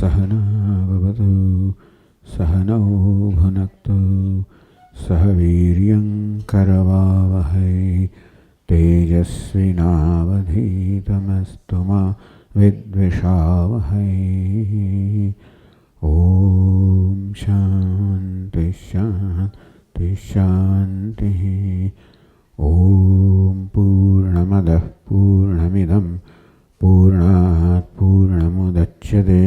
सहना भवतु सहनौ भुनक्तु सह वीर्यं करवावहै तेजस्विनावधीतमस्तु मा विद्विषावहै। ओम शांति शांति शांति। ओम पूर्णमदः पूर्णमिदं पूर्णात् पूर्णमुदच्यते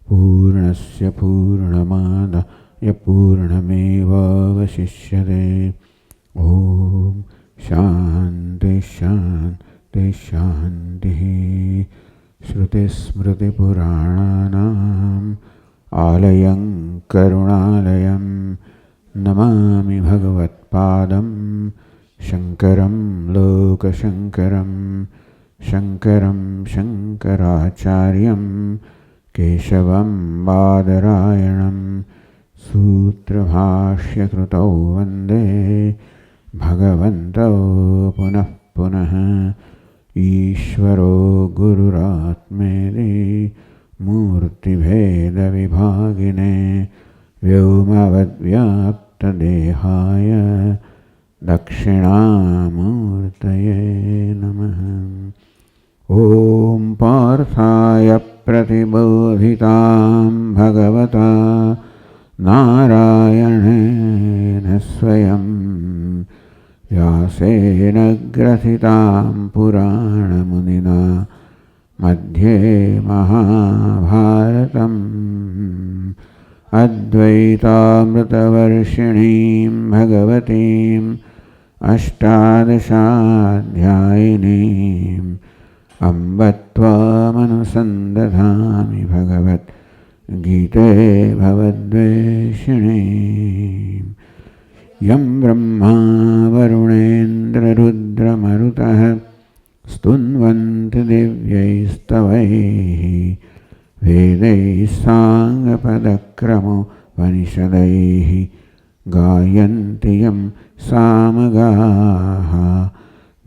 पूर्णस्य पूर्णमादाय पूर्णमेवावशिष्यते। ओम शांति शांति शांति। श्रुतिस्मृतिपुराणानाम् आलयं करुणालयं नमामि भगवत्पादं शङ्करं लोकशङ्करं शङ्करं शङ्कराचार्यं केशवं बादरायणं सूत्रभाष्यकृतौ वन्दे भगवन्तौ पुनः पुनः। ईश्वरो गुरुरात्मेति मूर्तिभेदविभागिने व्योमवद्व्याप्तदेहाय दक्षिणामूर्तये नमः। ॐ पार्थाय प्रतिबोधितां भगवता नारायणेन स्वयं व्यासेन ग्रथितां पुराणमुनिना मध्ये महाभारतम् अद्वैतामृतवर्षिणीं भगवतीम् अष्टादशाध्यायिनीम् अम्ब त्वामनुसन्दधामि भगवद्गीते भवद्वेषिणीम्। यं ब्रह्मा वरुणेन्द्ररुद्रमरुतः स्तुन्वन्ति दिव्यैस्तवैः वेदैः साङ्गपदक्रमोपनिषदैः गायन्ति यं सामगाः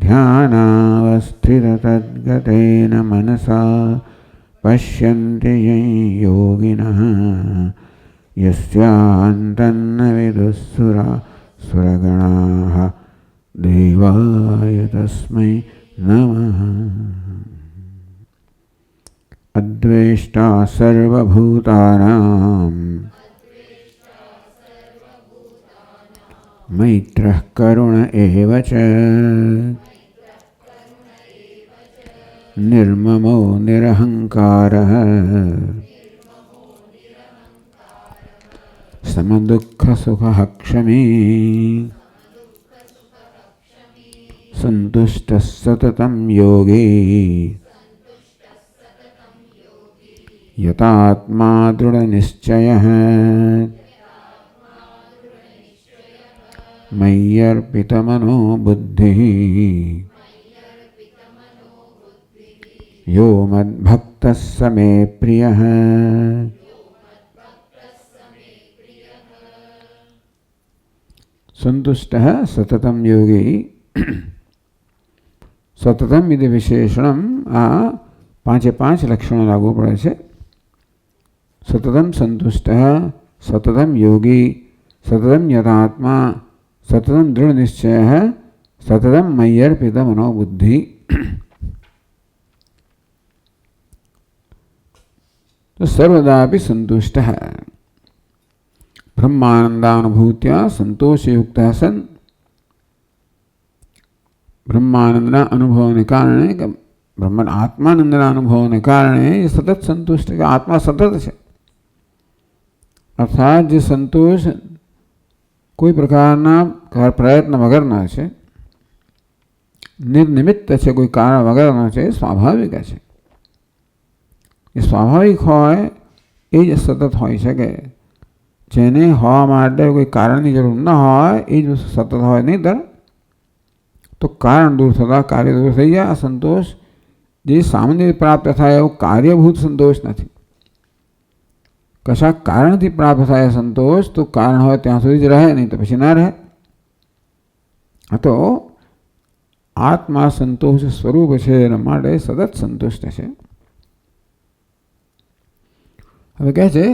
ध्यानावस्थिततद्गतेन मनसा पश्यन्ति यं योगिनः यस्यान्तन्न विदुःसुरासुरगणाः देवाय तस्मै नमः। अद्वेष्टा सर्वभूतानां मैत्रः करुण एव च निर्ममो निरहङ्कारः समदुःखसुखः क्षमी सन्तुष्टः सततं योगी यतात्मा दृढनिश्चयः मय्यर्पितमनो बुद्धिः यो मद्भक्तः स मे प्रियः। संतुष्टः सततं योगी सततम इति विशेषणम आ पांचे पांच लक्षणों लागू पड़े छे। सततम संतुष्टः सततम योगी सततम यथात्मा सततम दृढ़ निश्चयः सततम मय्यर्पित मनोबुद्धि। तो सर्वदापि संतुष्टः ब्रह्मानंदानुभूत्या संतोषयुक्तः सन् ब्रह्मानंदना अनुभव ने कारण ब्रह्म आत्मानंदना अनुभव ने कारण ये सतत संतुष्ट है। आत्मा सतत है अर्थात जो संतोष कोई प्रकारना प्रयत्न वगरना है निर्निमित्त है कोई कारण वगरना है स्वाभाविक है। ये स्वाभाविक होय ए ज सतत होई सके जेने होवा माटे कोई कारणनी जरूर न होय ए ज सतत होय नहीं तर तो कारण दूर थता कार्य दूर थई जाय। संतोष जे सामान्य प्राप्त थाय एवो कार्यभूत संतोष नथी। कशा कारणथी प्राप्त थाय संतोष तो कारण होय त्यां सुधी ज रहे नहीं तो पछी ना रहे। तो आत्मा संतोष स्वरूप छे एना माटे सतत संतुष्ट छे। હવે કહે છે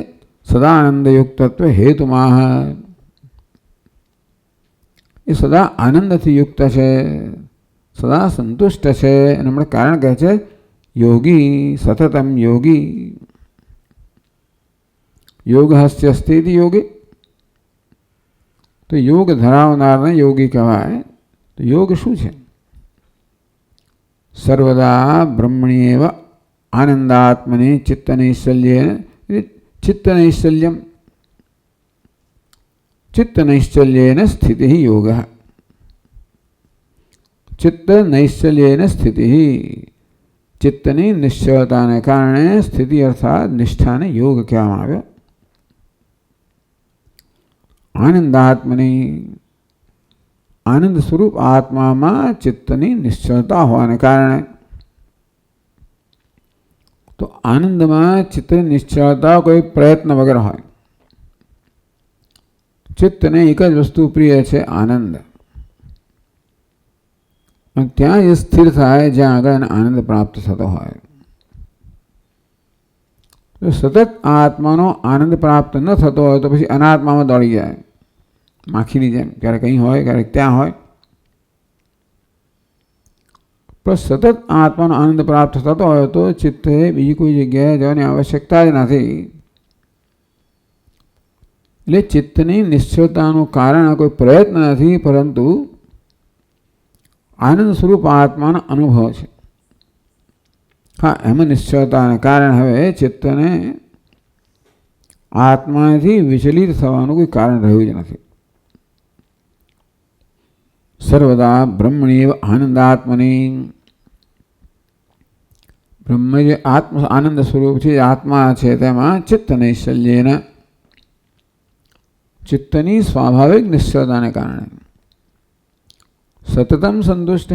સદાનંદયુક્તત્વ હેતુમાહ, એ સદા આનંદથી યુક્ત છે, સદા સંતુષ્ટ છે. અને હમણાં કારણ કહે છે યોગી સતતમ યોગી, યોગ હસ્ય સ્થિતિ યોગી. તો યોગ ધરાવનારને યોગી કહેવાય. તો યોગ શું છે? સર્વદા બ્રહ્મણ્યેવ આનંદાત્મની ચિત્તનૈશ્ચલ્યેન, ચિત્તનૈશ્ચલ્યમ, ચિત્તનૈશ્ચલ્યેન સ્થિતિ યોગ, ચિત્તનૈશ્ચલ્યેન સ્થિતિ, ચિત્તની નિશ્ચળતાને કારણે સ્થિતિ અર્થાત નિષ્ઠાને યોગ કહેવામાં આવ્યો. આનંદાત્મની, આનંદ સ્વરૂપ આત્મામાં ચિત્તની નિશ્ચળતા હોવાને કારણે. તો આનંદમાં ચિત્તની નિશ્ચળતા કોઈ પ્રયત્ન વગર હોય. ચિત્તને એક જ વસ્તુ પ્રિય છે, આનંદ. અને ત્યાં એ સ્થિર થાય જ્યાં આગળ એને આનંદ પ્રાપ્ત થતો હોય. તો સતત આત્માનો આનંદ પ્રાપ્ત ન થતો હોય તો પછી અનાત્મામાં દોડી જાય, માખીની જેમ. ક્યારેક અહીં હોય, ક્યારેક ત્યાં હોય. પણ સતત આત્માનો આનંદ પ્રાપ્ત થતો હોય તો ચિત્તે બીજી કોઈ જગ્યાએ જવાની આવશ્યકતા જ નથી. એટલે ચિત્તની નિશ્ચળતાનું કારણ કોઈ પ્રયત્ન નથી, પરંતુ આનંદ સ્વરૂપ આત્માનો અનુભવ છે. હા, એમાં નિશ્ચળતાને કારણે હવે ચિત્તને આત્માથી વિચલિત થવાનું કોઈ કારણ રહ્યું જ નથી. સર્વદા બ્રહ્મણેવ આનંદાત્મની, બ્રહ્મ જે આત્મ આનંદ સ્વરૂપ છે, આત્મા છે, તેમાં ચિત્ત નૈશ્ચલ્યેન, ચિત્તની સ્વાભાવિક નિશ્ચળતાને કારણે સતતમ સંતુષ્ટ,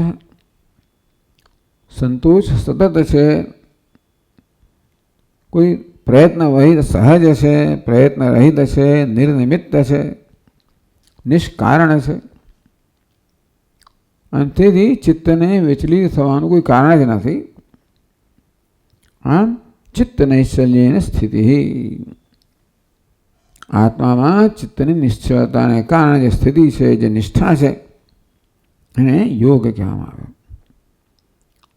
સંતોષ સતત છે. કોઈ પ્રયત્ન વહિત સહજ છે, પ્રયત્ન રહિત છે, નિર્નિમિત્ત છે, નિષ્કારણ છે. અને તેથી ચિત્તને વિચલિત થવાનું કોઈ કારણ જ નથી. આમ ચિત્ત નૈશ્ચલ્યેન સ્થિતિ, આત્મામાં ચિત્તની નિશ્ચળતાને કારણે જે સ્થિતિ છે, જે નિષ્ઠા છે, એને યોગ કહેવામાં આવે.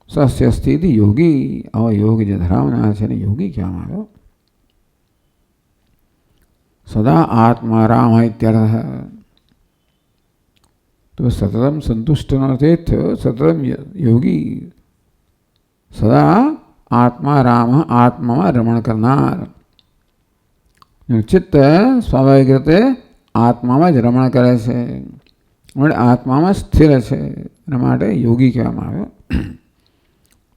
સસ્ય સ્થિતિ યોગી, આવો યોગ જે ધરાવનાર છે એને યોગી કહેવામાં આવ્યો. સદા આત્મા રામ ઇત્યર્થ. તો સતતમ સંતુષ્ટનો અર્થ એ થયો, સતતમ યોગી, સદા આત્મા રામ, આત્મામાં રમણ કરનાર. ચિત્ત સ્વાભાવિક રીતે આત્મામાં જ રમણ કરે છે, એટલે આત્મામાં સ્થિર છે. એના માટે યોગી કહેવામાં આવ્યો.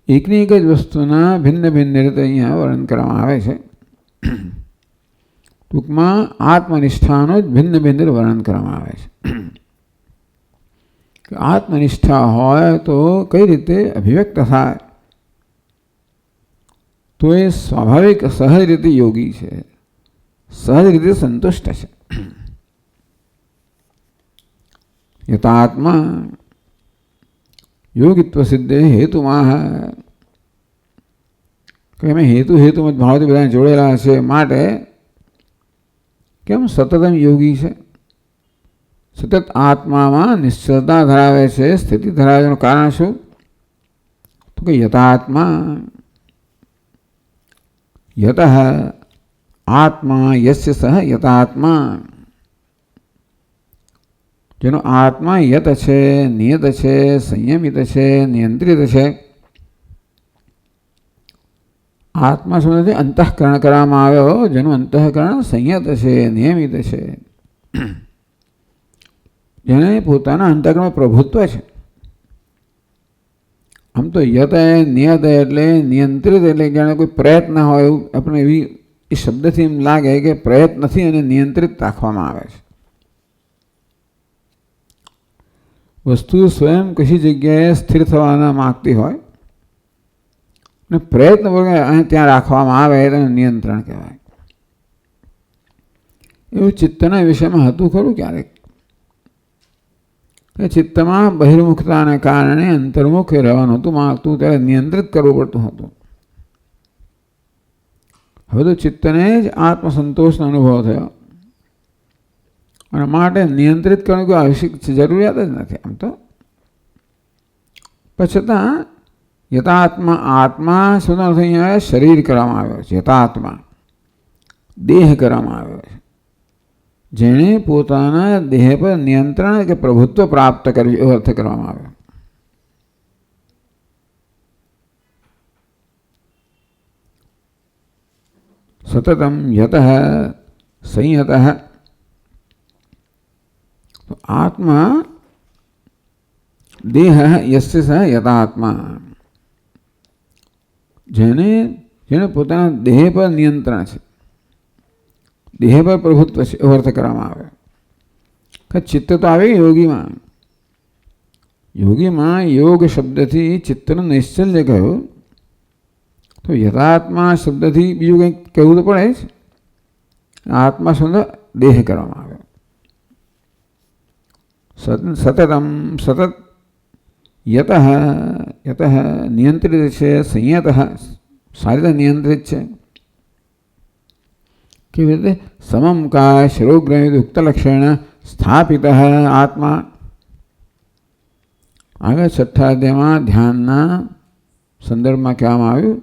એકની એક જ વસ્તુના ભિન્ન ભિન્ન રીતે અહીંયા વર્ણન કરવામાં આવે છે. ટૂંકમાં આત્મનિષ્ઠાનું જ ભિન્ન ભિન્ન વર્ણન કરવામાં આવે છે. આત્મનિષ્ઠા હોય તો કઈ રીતે અભિવ્યક્ત થાય? તો એ સ્વાભાવિક સહજ રીતે યોગી છે, સહજ રીતે સંતુષ્ટ છે. યથાત્મા યોગિત્વ સિદ્ધે હેતુમાં, કે અમે હેતુમાં ભાવથી બધાને જોડેલા છે, માટે કેમ સતતમ યોગી છે? સતત આત્મામાં નિશ્ચળતા ધરાવે છે, સ્થિતિ ધરાવે. એનું કારણ શું? તો કે યથાત્મા, યત આત્મા યસ્ય સહ યથાત્મા, જેનો આત્મા યત છે, નિયત છે, સંયમિત છે, નિયંત્રિત છે. આત્મા શબ્દથી અંતઃકરણ કરવામાં આવ્યો, જેનું અંતઃકરણ સંયત છે, નિયમિત છે, જેને પોતાના અંતઃકરણમાં પ્રભુત્વ છે. આમ તો યત નિયત એટલે નિયંત્રિત, એટલે જાણે કોઈ પ્રયત્ન હોય એવું આપણે એવી એ શબ્દથી એમ લાગે કે પ્રયત્નથી અને નિયંત્રિત રાખવામાં આવે છે. વસ્તુ સ્વયં કશી જગ્યાએ સ્થિર થવાના માગતી હોય અને પ્રયત્ન અહીં ત્યાં રાખવામાં આવે તેને નિયંત્રણ કહેવાય. એવું ચિત્તના વિષયમાં હતું ખરું ક્યારેક? ચિત્તમાં બહિર્મુખતાને કારણે અંતર્મુખ રહેવાનું હતું માગતું, ત્યારે નિયંત્રિત કરવું પડતું હતું. હવે તો ચિત્તને જ આત્મસંતોષનો અનુભવ થયો અને માટે નિયંત્રિત કરવાની કોઈ આવશ્યક જરૂરિયાત જ નથી. આમ તો પણ છતાં યથાત્મા, આત્મા શબ્દનો અર્થ અહીંયા શરીર કરવામાં આવ્યો છે. યથાત્મા દેહ કરવામાં આવ્યો છે, જેણે પોતાના દેહ પર નિયંત્રણ કે પ્રભુત્વ પ્રાપ્ત કર્યું એવો અર્થ કરવામાં આવ્યો. સતતમ યતઃ સંયતઃ. આત્મા દેહ યસ્ય સહ યથાત્મા, જેને પોતાના દેહ પર નિયંત્રણ છે, દેહ પર પ્રભુત્વ છે એવો અર્થ કરવામાં આવે. ચિત્ત તો આવે યોગીમાં. યોગીમાં યોગ શબ્દથી ચિત્તનું નૈશ્ચલ્ય કહ્યું, તો યથાત્મા શબ્દથી બીજું કંઈક કહેવું તો પડે જ. આત્મા શબ્દ દેહ કરવામાં આવે. સતતમ સતત યતઃ યતઃ નિયંત્રિત છે, સંયતઃ સારી રીતે નિયંત્રિત છે. કેવી રીતે? સમમ કાય શિરોગ્રહિત ઉક્તલક્ષણ સ્થાપિત આત્મા. આગળ 6ઠ્ઠા અધ્યાયમાં ધ્યાનના સંદર્ભમાં કહેવામાં આવ્યું,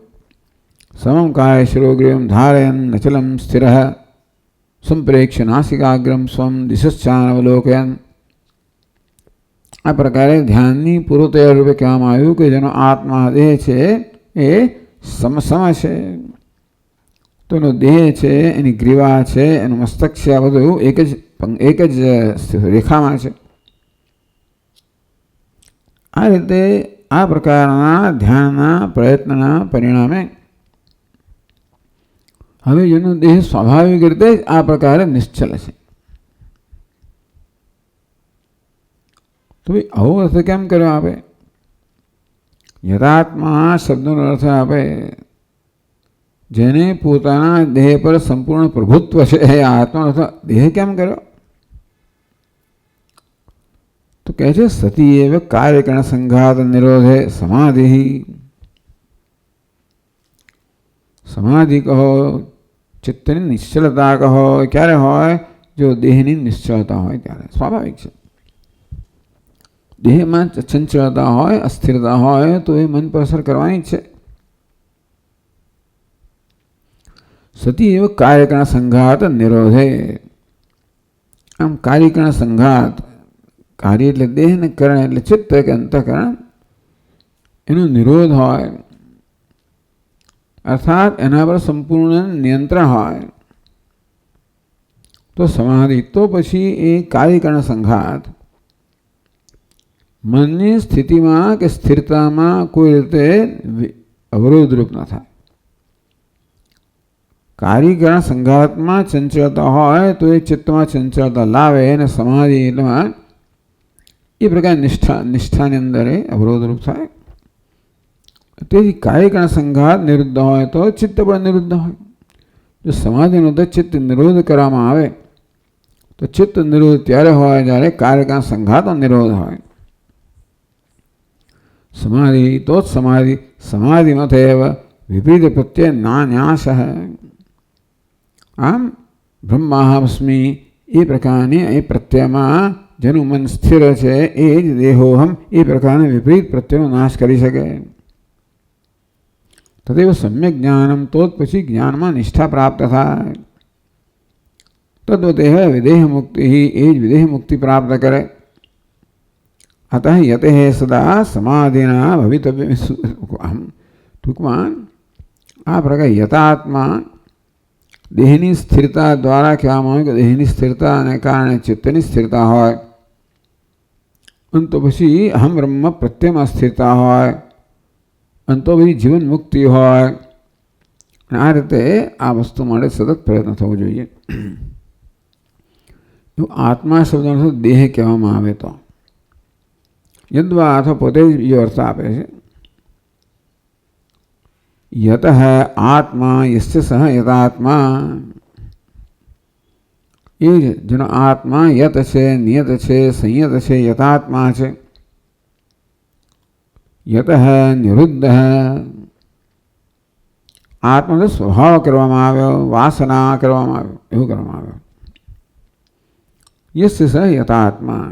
સમમ કાય શિરોગ્રહમ ધારયન અચલમ સ્થિર સંપ્રેક્ષ નાસિકાગ્રમ સ્વમ દિશશ્ચાનવલોકયન. આ પ્રકારે ધ્યાનની પૂર્વતૈયાર રૂપે કહેવામાં આવ્યું કે જેનો આત્મા દેહ છે એ સમ છે. તો એનો દેહ છે, એની ગ્રીવા છે, એનું મસ્તક છે, આ બધું એક જ રેખામાં છે. આ રીતે આ પ્રકારના ધ્યાનના પ્રયત્નના પરિણામે હવે જેનો દેહ સ્વાભાવિક રીતે જ આ પ્રકારે નિશ્ચલ છે. તો ભાઈ આવો અર્થ કેમ કર્યો આપે? યથાત્મા શબ્દનો અર્થ આપે જેને પોતાના દેહ પર સંપૂર્ણ પ્રભુત્વ છે, એ આત્માનો અર્થ દેહ કેમ કર્યો? તો કહે છે સતી એવ કાર્યકરણ સંઘાત નિરોધે સમાધિ. સમાધિ કહો, ચિત્તની નિશ્ચલતા કહો, ક્યારે હોય? જો દેહની નિશ્ચળતા હોય ત્યારે. સ્વાભાવિક છે. દેહમાં ચંચળતા હોય, અસ્થિરતા હોય તો એ મન પર અસર કરવાની જ છે. સતી એવ કાર્યકરણ સંઘાત નિરોધે. આમ કાર્યકરણ સંઘાત, કાર્ય એટલે દેહ ને કરણ એટલે ચિત્ત કે અંતઃકરણ, એનો નિરોધ હોય અર્થાત એના પર સંપૂર્ણ નિયંત્રણ હોય તો સમાધિ. તો પછી એ કાર્યકરણ સંઘાત મનની સ્થિતિમાં કે સ્થિરતામાં કોઈ રીતે અવરોધરૂપ ન થાય. કાર્યકરણ સંઘાતમાં ચંચળતા હોય તો એ ચિત્તમાં ચંચળતા લાવે અને સમાધિ એટલામાં એ પ્રકારની નિષ્ઠાની અંદર એ અવરોધરૂપ થાય. તેથી કાર્યકરણ સંઘાત નિરુદ્ધ હોય તો ચિત્ત પણ નિરુદ્ધ હોય. જો સમાધિનો તો ચિત્ત નિરોધ કરવામાં આવે તો ચિત્ત નિરોધ ત્યારે હોય જ્યારે કાર્યકરણ સંઘાતનો નિરોધ હોય. સમાધિ તો જ સમાધિ સમાધિમાં થયેવ વિપરીત પ્રત્યે નાન્યાસ. આમ બ્રહ્માહમસ્મી એ પ્રકારની એ પ્રત્યયમાં જેનું મન સ્થિર છે એ જ દેહોહમ એ પ્રકારના વિપરીત પ્રત્યયનો નાશ કરી શકે. તદેવ સમ્યક જ્ઞાનમ, તો જ પછી જ્ઞાનમાં નિષ્ઠા પ્રાપ્ત થાય. તદ્વતેહ વિદેહ મુક્તિ, એ જ વિદેહ મુક્તિ પ્રાપ્ત કરે. અતઃ યતે સદા સમાધિના ભવિતવ્ય. ટૂંકમાં આ પ્રકાર યથાત્મા દેહની સ્થિરતા દ્વારા કહેવામાં આવે કે દેહની સ્થિરતાને કારણે ચિત્તની સ્થિરતા હોય અને તો પછી અહમ બ્રહ્મ પ્રત્યેમાં સ્થિરતા હોય અને તો પછી જીવન મુક્તિ હોય. અને આ રીતે આ વસ્તુ માટે સતત પ્રયત્ન થવો જોઈએ. આત્મા શબ્દનો દેહ કહેવામાં આવે તો યદ્વા અથવા પોતે જ બીજો અર્થ આપે છે. યતઃ આત્મા યસ્ય સહ યથાત્મા. એ જ જેનો આત્મા યત છે, નિયત છે, સંયત છે, યથાત્મા છે. યતઃ નિરુદ્ધ, આત્માનો સ્વભાવ કરવામાં આવ્યો, વાસના કરવામાં આવ્યો, એવું કરવામાં આવ્યો. યસ્ય સ યથાત્મા,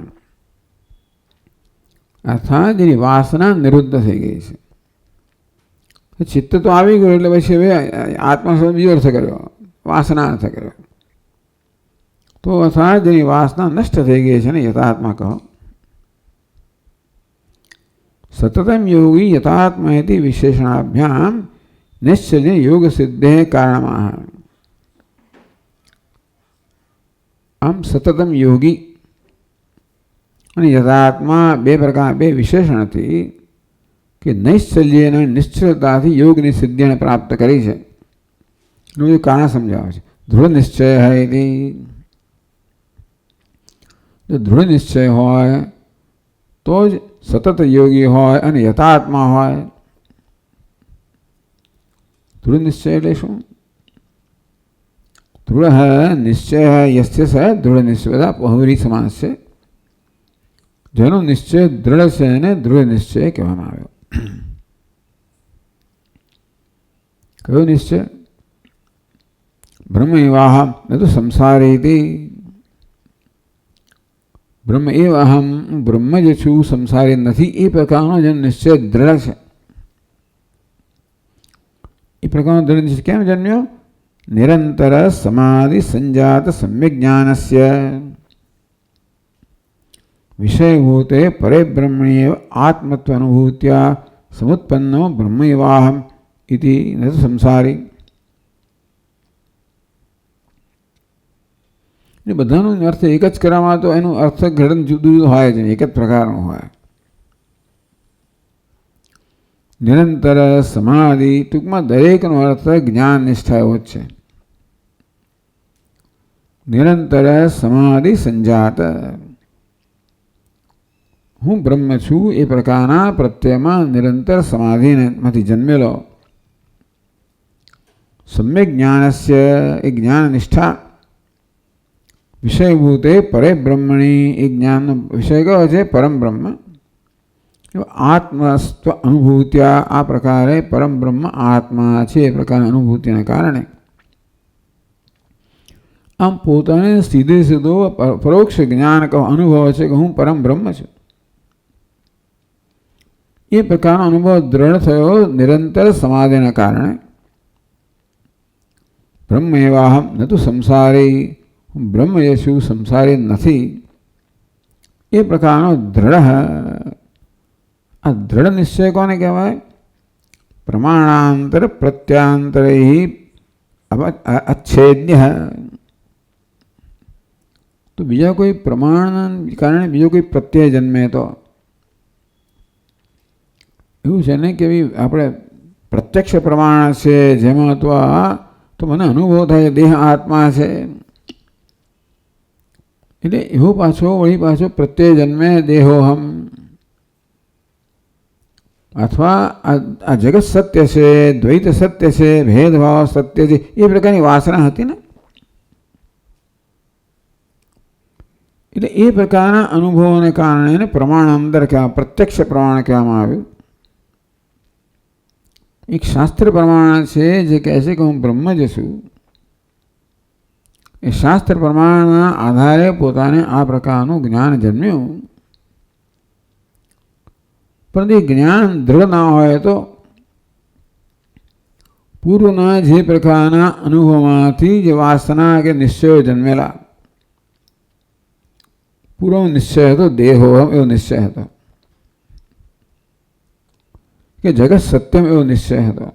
અર્થાત જેની વાસના નિરુદ્ધ થઈ ગઈ છે. ચિત્ત તો આવી ગયું એટલે પછી હવે આત્મા શબ્દ બીજો અર્થ કર્યો, વાસના અર્થ કર્યો. તો અર્થાત જેની વાસના નષ્ટ થઈ ગઈ છે ને યથાત્મા કહો. સતતમ યોગી યથાત્મા વિશેષણાભ્યામ નિશ્ચય યોગ સિદ્ધે કારણમાં. આમ સતતમ યોગી અને યથાત્મા બે પ્રકાર, બે વિશેષણથી કે નૈશ્ચલ્ય અને નિશ્ચયતાથી યોગની સિદ્ધિને પ્રાપ્ત કરી છે એનું કારણ સમજાવે છે. દૃઢ નિશ્ચય હૈ, જો દૃઢ નિશ્ચય હોય તો જ સતત યોગી હોય અને યથાત્મા હોય. દૃઢ નિશ્ચય એટલે શું? દૃઢ નિશ્ચય યસ્ય સ દૃઢ નિશ્ચય, બધા બહુવ્રીહી સમાસ છે. જેનો નિશ્ચય દૃઢ છે એને દૃઢ નિશ્ચય કહેવામાં આવ્યો. કયો નિશ્ચય? બ્રહ્મ એવાહમ ન તો સંસારેતિ. બ્રહ્મ એવ અહમ, બ્રહ્મ જે છું સંસારી નથી, એ પ્રકારનો જેનો નિશ્ચય દ્રઢ છે. એ પ્રકારનો દ્રઢ નિશ્ચય કેમ જન્મ્યો? નિરંતર સમાધિ સંજાત સમ્યક જ્ઞાનસ્ય વિષયભૂતે પરે બ્રહ્મણ્યેવ આત્મત્વ અનુભૂત્યા સમુત્પન્નો બ્રહ્મ એવાહમ ઇતિ ન તો સંસારી. એ બધાનો અર્થ એક જ કરવામાં તો એનું અર્થઘટન જુદું જુદું હોય છે, એક જ પ્રકારનું હોય. નિરંતર સમાધિ, ટૂંકમાં દરેકનો અર્થ જ્ઞાન નિષ્ઠા એવો જ છે. નિરંતર સમાધિ સંજાત, હું બ્રહ્મ છું એ પ્રકારના પ્રત્યયમાં નિરંતર સમાધિમાંથી જન્મેલો. સમ્યક જ્ઞાનસ્ય, એ જ્ઞાન નિષ્ઠા. વિષયભૂતે પરે બ્રહ્મણી, એ જ્ઞાનનો વિષય કયો છે? પરમ બ્રહ્મ. આત્મસ્વ અનુભૂત્યા, આ પ્રકારે પરમ બ્રહ્મ આત્મા છે એ પ્રકારની અનુભૂતિના કારણે આમ પોતાને સીધે સીધો પરોક્ષ જ્ઞાન કહો, અનુભવ છે કે હું પરમ બ્રહ્મ છું. એ પ્રકારનો અનુભવ દ્રઢ થયો નિરંતર સમાધિના કારણે. બ્રહ્મ એવાહમ ન તો સંસારી, હું બ્રહ્મ જે છું સંસારી નથી, એ પ્રકારનો દ્રઢ. આ દ્રઢ નિશ્ચય કોને કહેવાય? પ્રમાણાંતર પ્રત્યાંતરે અચ્છેદ્ય. તો બીજા કોઈ પ્રમાણ કારણે બીજો કોઈ પ્રત્યય જન્મે તો એવું છે ને કે આપણે પ્રત્યક્ષ પ્રમાણ છે જેમાં તો મને અનુભવ થાય દેહ આત્મા છે, એટલે એવો પાછો પ્રત્યય જન્મે દેહોહમ. અથવા આ જગત સત્ય છે, દ્વૈત સત્ય છે, ભેદભાવ સત્ય છે, એ પ્રકારની વાસના હતી ને. એટલે એ પ્રકારના અનુભવોને કારણે એને પ્રમાણાંતર કહેવામાં, પ્રત્યક્ષ પ્રમાણ કહેવામાં આવ્યું. એક શાસ્ત્ર પ્રમાણ છે જે કહે છે કે હું બ્રહ્મ જ છું. એ શાસ્ત્ર પ્રમાણના આધારે પોતાને આ પ્રકારનું જ્ઞાન જન્મ્યું. પરંતુ એ જ્ઞાન દ્રઢ ના હોય તો પૂર્વના જે પ્રકારના અનુભવમાંથી જે વાસના કે નિશ્ચયો જન્મેલા, પૂર્વ નિશ્ચય હતો દેહોહમ એવો નિશ્ચય હતો, કે જગત સત્યમ એવો નિશ્ચય હતો,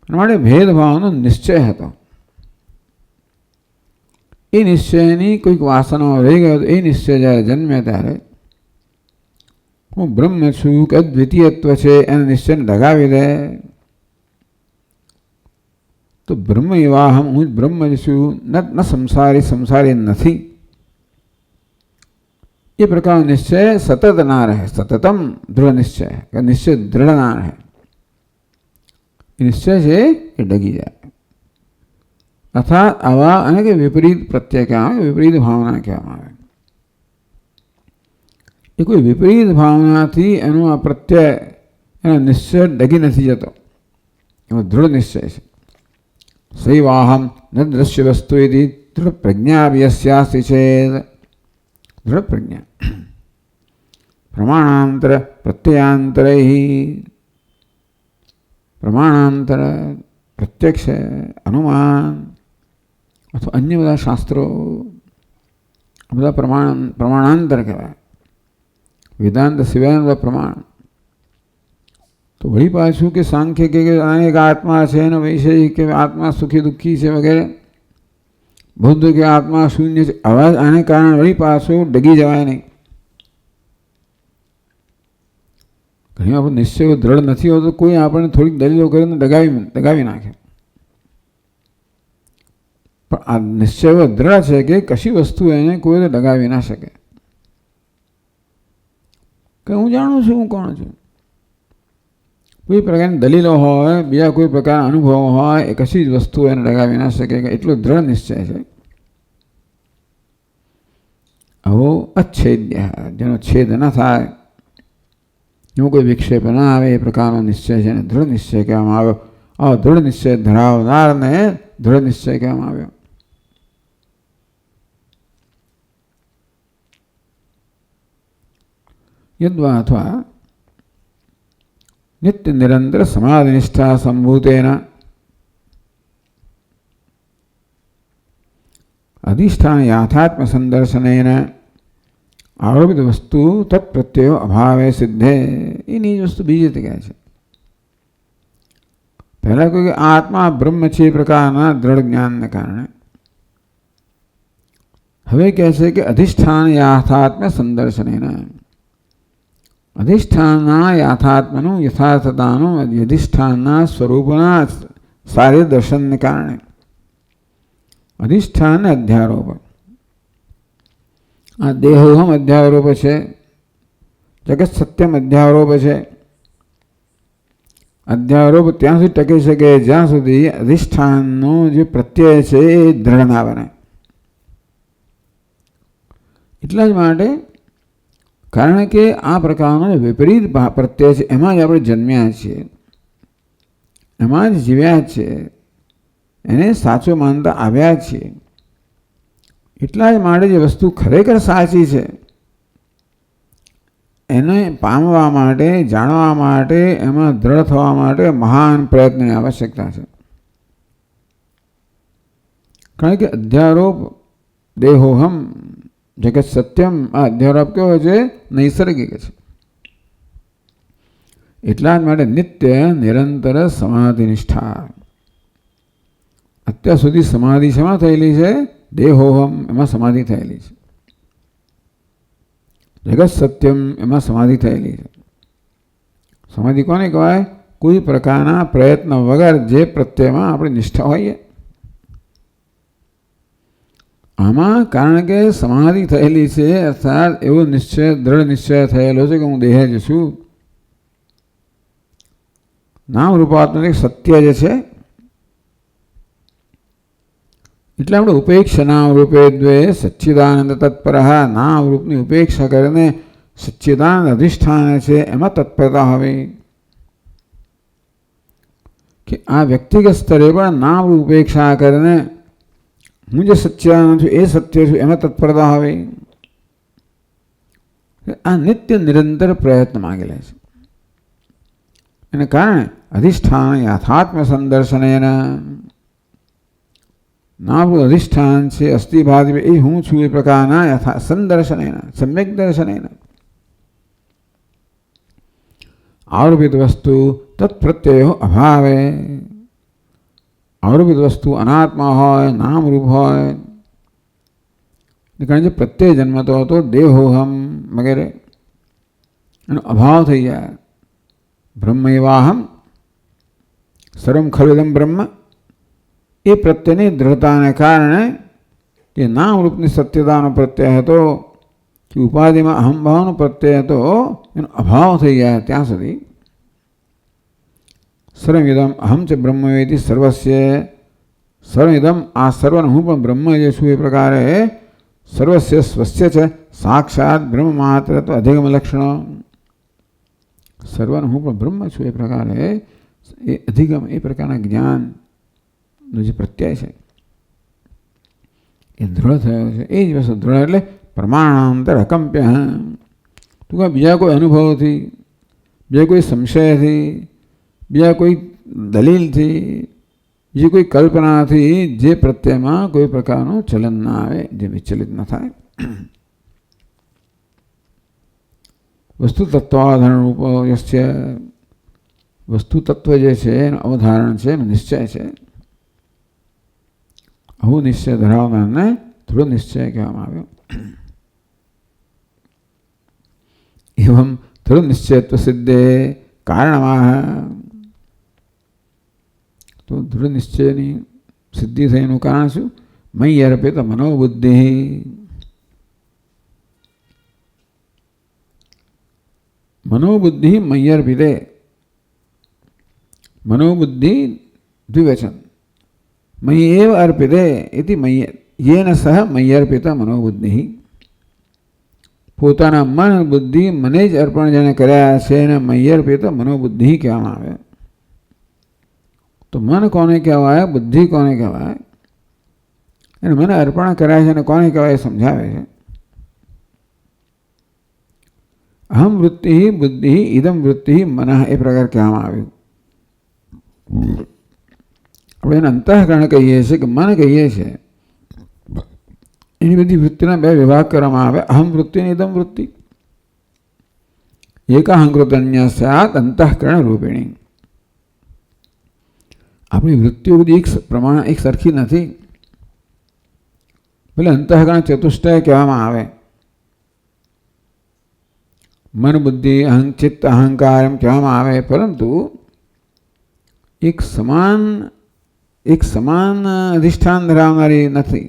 માટે ભેદભાવનો નિશ્ચય હતો. એ નિશ્ચયની કોઈક વાસનાઓ રહી ગયો તો એ નિશ્ચય જ્યારે જન્મે ત્યારે હું બ્રહ્મ છું કે અદ્વિતીયત્વ છે એને નિશ્ચયને લગાવી દે તો બ્રહ્મ એવાહમ, હું જ બ્રહ્મ જ છું, ન સંસારી નથી. એ પ્રકારનો નિશ્ચય સતત ના રહે, સતતમ દૃઢ નિશ્ચય, નિશ્ચય દૃઢ ના રહે. એ નિશ્ચય છે એ ડગી જાય. અર્થાત આવા અને કે વિપરીત પ્રત્યય કહેવામાં આવે, વિપરીત ભાવના કહેવામાં આવે. એ કોઈ વિપરીત ભાવનાથી એનો આ પ્રત્યય એનો નિશ્ચય ડગી નથી જતો, એમાં દૃઢ નિશ્ચય છે. સૈવાહમ ન દ્રશ્ય વસ્તુ એથી દૃઢ પ્રજ્ઞા વ્યસ્યાસ્તિ છેદ. દૃઢ પ્રજ્ઞા પ્રમાણાંતર પ્રત્યયાંતરે પ્રમાણાંતર પ્રત્યક્ષ અનુમાન અથવા અન્ય બધા શાસ્ત્રો બધા પ્રમાણાંતર કહેવાય. વેદાંત સિવાયના બધા પ્રમાણ. તો વળી પાછું કે સાંખ્ય કે અનેક આત્મા છે એનો વૈષયિક કે આત્મા સુખી દુઃખી છે વગેરે, બૌદ્ધ કે આત્મા શૂન્ય છે, આવા આને કારણે વળી પાછું ડગી જવાય નહીં. ઘણી આપણો નિશ્ચય દ્રઢ નથી હોતો, કોઈ આપણને થોડીક દલીલો કરીને દગાવી નાખે. પણ આ નિશ્ચય દ્રઢ છે કે કશી વસ્તુ એને કોઈ દગાવી ના શકે. કે હું જાણું છું હું કોણ છું. કોઈ પ્રકારની દલીલો હોય, બીજા કોઈ પ્રકારના અનુભવો હોય, એ કશી જ વસ્તુ એને દગાવી ના શકે. એટલો દ્રઢ નિશ્ચય છે. આવો અચ્છેદ્ય, જેનો છેદ ન થાય, એવો કોઈ વિક્ષેપ ના આવે, એ પ્રકારનો નિશ્ચય છે એને દૃઢ નિશ્ચય કહેવામાં આવ્યો. આવો દૃઢ નિશ્ચય ધરાવનારને દૃઢ નિશ્ચય કહેવામાં આવ્યો. યદ્વા અથવા નિત્ય નિરંતર સમાધિ નિષ્ઠા સંભૂતેન અધિષ્ઠાન યાથાત્મ સંદર્શનેન આરોપિત વસ્તુ તત્પ્રત્યયો અભાવે સિદ્ધે. એની વસ્તુ બીજી રીતે કહે છે. પહેલા કહ્યું કે આત્મા બ્રહ્મ છે એ પ્રકારના દ્રઢ જ્ઞાનને કારણે. હવે કહે છે કે અધિષ્ઠાન યાથાત્મ સંદર્શનેન, અધિષ્ઠાનના યાથાત્મનું યથાર્થતાનું અધિષ્ઠાનના સ્વરૂપના સારે દર્શનને કારણે. અધિષ્ઠાન અધ્યારોપ, આ દેહોહમ અધ્યારોપ છે, જગત સત્યમ અધ્યારોપ છે. અધ્યારોપ ત્યાં સુધી ટકી શકે જ્યાં સુધી અધિષ્ઠાનનો જે પ્રત્યય છે એ દ્રઢ ના બને. એટલા જ માટે, કારણ કે આ પ્રકારનો વિપરીત પ્રત્યય છે, એમાં જ આપણે જન્મ્યા છીએ, એમાં જ જીવ્યા છીએ, એને સાચો માનતા આવ્યા છીએ. એટલા જ માટે જે વસ્તુ ખરેખર સાચી છે એને પામવા માટે, જાણવા માટે, એમાં દ્રઢ થવા માટે મહાન પ્રયત્નની આવશ્યકતા છે. કારણ કે અધ્યારોપ દેહોહમ જગત સત્યમ, આ અધ્યારોપ કેવો છે? નૈસર્ગિક છે. એટલા જ માટે નિત્ય નિરંતર સમાધિ નિષ્ઠા. અત્યાર સુધી સમાધિ શેમાં થયેલી છે? દેહોહમ, એમાં સમાધિ થયેલી છે. જગત સત્યમ, એમાં સમાધિ થયેલી છે. સમાધિ કોને કહેવાય? કોઈ પ્રકારના પ્રયત્ન વગર જે પ્રત્યયમાં આપણી નિષ્ઠા હોઈએ. આમાં કારણ કે સમાધિ થયેલી છે, અર્થાત એવો નિશ્ચય, દ્રઢ નિશ્ચય થયેલો છે કે હું દેહ જ છું. નામ રૂપાત્મક સત્ય જે છે, એટલે આપણે ઉપેક્ષા નામ રૂપે દ્વે સચ્ચિદાનંદ તત્પર, નામ રૂપની ઉપેક્ષા કરીને સચ્ચિદાનંદ અધિષ્ઠાન છે એમાં તત્પરતા હવે. કે આ વ્યક્તિગત સ્તરે પણ નામ રૂપ ઉપેક્ષા કરીને હું જે સચ્ચિદાનંદ છું એ સત્ય છું એમાં તત્પરતા હવે. આ નિત્ય નિરંતર પ્રયત્ન માંગેલા છે. એને કારણે અધિષ્ઠાન યાથાત્મ સંદર્શનેન, નામનું અધિષ્ઠાન છે અસ્થિભાતિ એ હું છું એ પ્રકારના યથા સંદર્શનેન, સમ્યક દર્શનેન આરોપિત વસ્તુ તત્પ્રત્યયો અભાવે. આરોપિત વસ્તુ અનાત્મા હોય, નામરૂપ હોય, કારણ કે પ્રત્યય જન્મતો હતો દેહોહમ વગેરે, એનો અભાવ થઈ જાય. બ્રહ્મ એવાહમ સર્વમ ખલુદમ બ્રહ્મ, એ પ્રત્યેની દ્રઢતાને કારણે કે નામરૂપની સત્યતાનો પ્રત્યય હતો, કે ઉપાધિમાં અહમભાવનો પ્રત્યય હતો, એનો અભાવ થઈ જાય ત્યાં સુધી સર્વમિદમ અહમ ચ બ્રહ્મ વેતિ સર્વસ્ય, સર્વમિદમ આ સર્વને હું પણ બ્રહ્મ જે છું એ પ્રકારે સર્વસ્ય સ્વસ્ય છે સાક્ષાત બ્રહ્મ માત્ર તો અધિગમ લક્ષણો. સર્વને હું પણ બ્રહ્મ છું એ પ્રકારે એ અધિગમ, એ પ્રકારના જ્ઞાનનો જે પ્રત્યય છે એ દૃઢ થયો છે. એ જ વસ્તુ દૃઢ એટલે પ્રમાણાંતર અકંપ્ય. ટૂંકા બીજા કોઈ અનુભવથી, બીજા કોઈ સંશયથી, બીજા કોઈ દલીલથી, બીજી કોઈ કલ્પનાથી જે પ્રત્યયમાં કોઈ પ્રકારનું ચલન ના આવે, જે વિચલિત ન થાય. વસ્તુ તત્વાધારણ રૂપ યસ્ય, વસ્તુ તત્વ જે છે એનું અવધારણ છે, એનો નિશ્ચય છે. આવું નિશ્ચય ધરાવનારને થોડો નિશ્ચય કહેવામાં આવ્યો. એવમ થોડો નિશ્ચયત્વ સિદ્ધે કારણમાં, તો દૃઢ નિશ્ચયની સિદ્ધિ થઈનું કારણ શું? મય્ય અર્પિત મનોબુદ્ધિ. મનોબુદ્ધિ મય્ય અર્પિતે. મનોબુદ્ધિ દ્વિવચન. મયि एव अर्पिते इति मय्य येन सह मय्यर्पित मनोबुद्धि. પોતાના મન બુદ્ધિ મને જ અર્પણ જેને કર્યા છે એને મય્યર્પિત મનોબુદ્ધિ કહેવામાં આવે. તો મન કોને કહેવાય, બુદ્ધિ કોને કહેવાય, એને મને અર્પણ કર્યા છે અને કોને કહેવાય સમજાવે છે. અહમ વૃત્તિ બુદ્ધિ ઇદમ વૃત્તિ મન, એ પ્રકાર કહેવામાં આવ્યું. આપણે એને અંતઃકરણ કહીએ છીએ કે મન કહીએ છીએ. એની બધી વૃત્તિના બે વિભાગ કરવામાં આવે, અહમ વૃત્તિ અને ઇદમ વૃત્તિ. એકાહંકૃત અન્ય સ્યાત અંતઃકરણ રૂપિણી. આપણી વૃત્તિઓ બધી એક પ્રમાણ, એક સરખી નથી. ભલે અંતઃકરણ ચતુષ્ટય કહેવામાં આવે, મન બુદ્ધિ ચિત્ત અહંકાર એમ કહેવામાં આવે, પરંતુ એક સમાન અધિષ્ઠાન ધરાવનારી નથી.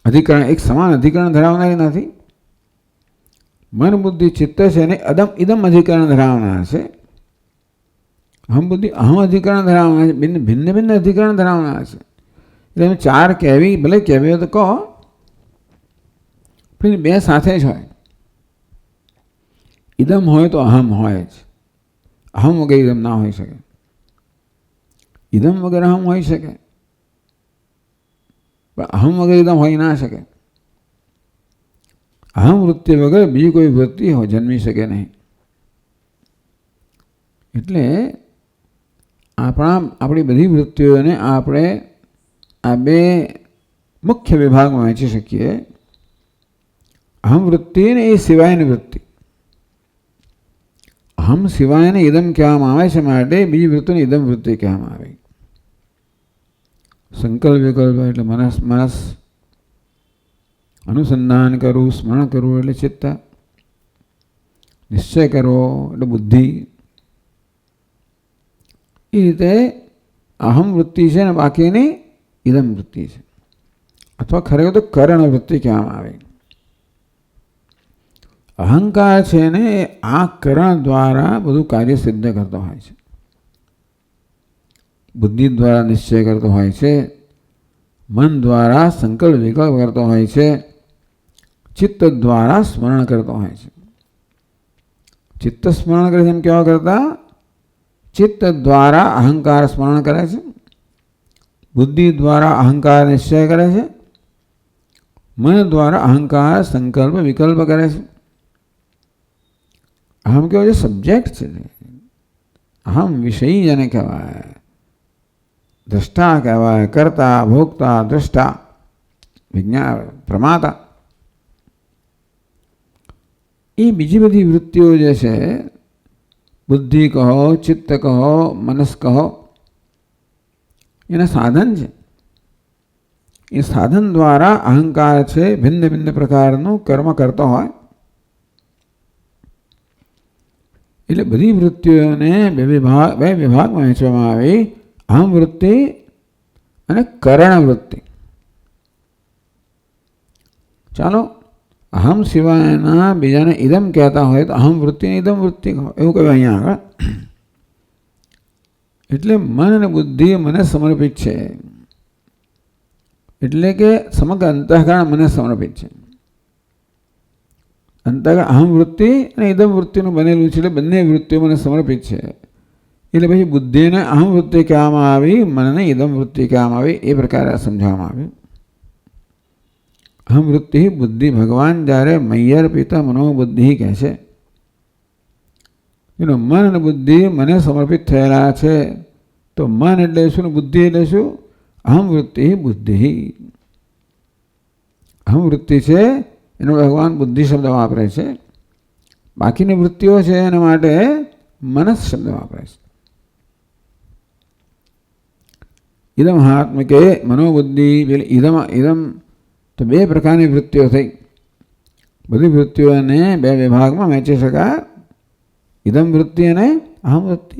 અધિકરણ એક સમાન અધિકરણ ધરાવનારી નથી. મન બુદ્ધિ ચિત્ત છે અને ઇદમ અધિકરણ ધરાવનાર છે. અહમ બુદ્ધિ અહમ અધિકરણ ધરાવનાર છે, ભિન્ન ભિન્ન અધિકરણ ધરાવનાર છે. એટલે અમે ચાર કહેવી, ભલે કહેવી હોય તો કહો, પણ બે સાથે જ હોય. ઇદમ હોય તો અહમ હોય જ. અહમ વગર ઇદમ ના હોઈ શકે. ઇદમ વગર અહમ હોઈ શકે, પણ અહમ વગર ઇદમ હોઈ ના શકે. અહમ વૃત્તિ વગર બીજી કોઈ વૃત્તિ જન્મી શકે નહીં. એટલે આપણી બધી વૃત્તિઓને આપણે આ બે મુખ્ય વિભાગમાં વહેંચી શકીએ. અહમ વૃત્તિ ને એ સિવાયની વૃત્તિ. અહમ સિવાયને ઇદમ કહેવામાં આવે છે, માટે બીજી વૃત્તિને ઇદમ વૃત્તિ કહેવામાં આવે. સંકલ્પ વિકલ્પ એટલે મનસ, અનુસંધાન કરવું, સ્મરણ કરવું એટલે ચિત્ત, નિશ્ચય કરવો એટલે બુદ્ધિ. એ રીતે અહમ વૃત્તિ છે ને બાકીની ઇદમ વૃત્તિ છે, અથવા ખરેખર તો કરણ વૃત્તિ કહેવામાં આવે. અહંકાર છે ને એ આ કરણ દ્વારા બધું કાર્ય સિદ્ધ કરતો હોય છે. બુદ્ધિ દ્વારા નિશ્ચય કરતો હોય છે, મન દ્વારા સંકલ્પ વિકલ્પ કરતો હોય છે, ચિત્ત દ્વારા સ્મરણ કરતો હોય છે. ચિત્ત સ્મરણ કરે છે એમ કેવા કરતા? ચિત્ત દ્વારા અહંકાર સ્મરણ કરે છે, બુદ્ધિ દ્વારા અહંકાર નિશ્ચય કરે છે, મન દ્વારા અહંકાર સંકલ્પ વિકલ્પ કરે છે. અહમ કેવો જે સબ્જેક્ટ છે, અહમ વિષયી જેને કહેવાય, દ્રષ્ટા કહેવાય, કર્તા, ભોગતા, દ્રષ્ટા, વિજ્ઞાન, પ્રમાતા. એ બીજી બધી વૃત્તિઓ જે છે, બુદ્ધિ કહો, ચિત્ત કહો, મનસ કહો, એના સાધન છે. એ સાધન દ્વારા અહંકાર છે ભિન્ન ભિન્ન પ્રકારનું કર્મ કરતો હોય. એટલે બધી વૃત્તિઓને બે વિભાગમાં વહેંચવામાં આવી, અહમ વૃત્તિ અને કરણ વૃત્તિ. ચાલો, અહમ સિવાયના બીજાને ઇદમ કહેતા હોય તો અહમ વૃત્તિ ને ઇદમ વૃત્તિ કહો, એવું કહ્યું અહીંયા આગળ. એટલે મન અને બુદ્ધિ મને સમર્પિત છે, એટલે કે સમગ્ર અંતઃકરણ મને સમર્પિત છે. અંતઃકરણ અહમ વૃત્તિ અને ઇદમ વૃત્તિનું બનેલું છે, એટલે બંને વૃત્તિઓ મને સમર્પિત છે. એટલે પછી બુદ્ધિને અહમ વૃત્તિ કહેવામાં આવી, મનને ઇદમ વૃત્તિ કહેવામાં આવી. એ પ્રકારે સમજાવવામાં આવ્યું. અહમ વૃત્તિ બુદ્ધિ, ભગવાન જ્યારે મૈયર પિતા મનોબુદ્ધિ કહે છે, એનો મન અને બુદ્ધિ મને સમર્પિત થયેલા છે. તો મન એટલે શું, બુદ્ધિ એટલે શું? અહમ વૃત્તિ બુદ્ધિ. અહમ વૃત્તિ છે એનો ભગવાન બુદ્ધિ શબ્દ વાપરે છે. બાકીની વૃત્તિઓ છે એના માટે મનસ શબ્દ વાપરે છે. ઇદમ આત્મિકે મનોબુદ્ધિ. ઇદમ તો બે પ્રકારની વૃત્તિઓ થઈ. બધી વૃત્તિઓને બે વિભાગમાં વહેંચી શકાય, ઇદમ વૃત્તિ અને અહમ વૃત્તિ.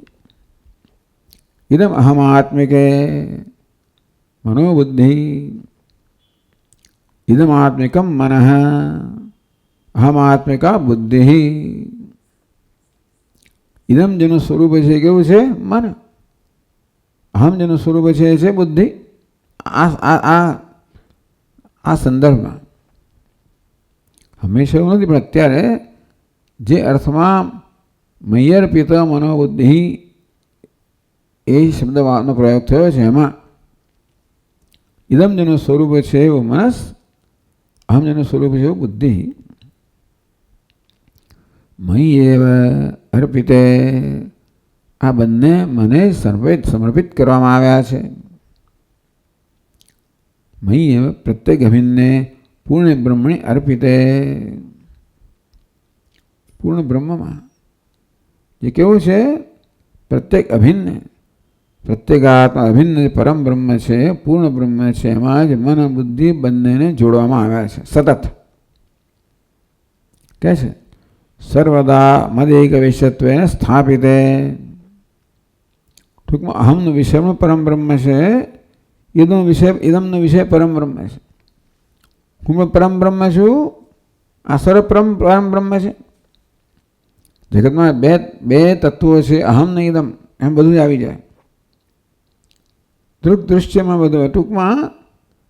ઇદમ અહમ આત્મિકે મનોબુદ્ધિ, ઇદમ આત્મિકમ મન, અહમ આત્મિકા બુદ્ધિ. ઇદમ જેનું સ્વરૂપ છે કેવું છે? મન. અહમ જેનું સ્વરૂપ છે બુદ્ધિ. આ સંદર્ભમાં હંમેશા એવું નથી, પણ અત્યારે જે અર્થમાં મૈયર પિતા મનોબુદ્ધિ એ શબ્દનો પ્રયોગ થયો છે, એમાં ઇદમ જેનું સ્વરૂપ છે એવું મનસ, અહમ જેનું સ્વરૂપ છે એવું બુદ્ધિ. મયી એવ અર્પિતે. આ બંને મને સમર્પિત કરવામાં આવ્યા છે. મયી એવ પ્રત્યેક અભિન્ને પૂર્ણ બ્રહ્મણી અર્પિતે. પૂર્ણ બ્રહ્મમાં જે કેવું છે? પ્રત્યેક અભિન્ન, પ્રત્યેગાત્મા અભિન્ન પરમ બ્રહ્મ છે, પૂર્ણ બ્રહ્મ છે, એમાં જ મન બુદ્ધિ બંનેને જોડવામાં આવ્યા છે સતત. કહે છે સર્વદા મદેક વિષયત્વે સ્થાપિતે. ટૂંકમાં અહમનો વિષયમાં પરમ બ્રહ્મ છે, ઇદમનો વિષય પરમ બ્રહ્મ છે. હું પરમ બ્રહ્મ છું, આ સર્વ પરમ બ્રહ્મ છે. જગતમાં બે તત્વો છે, અહમ ને ઇદમ, એમ બધું જ આવી જાય. દૃશ્યમાં બધું, ટૂંકમાં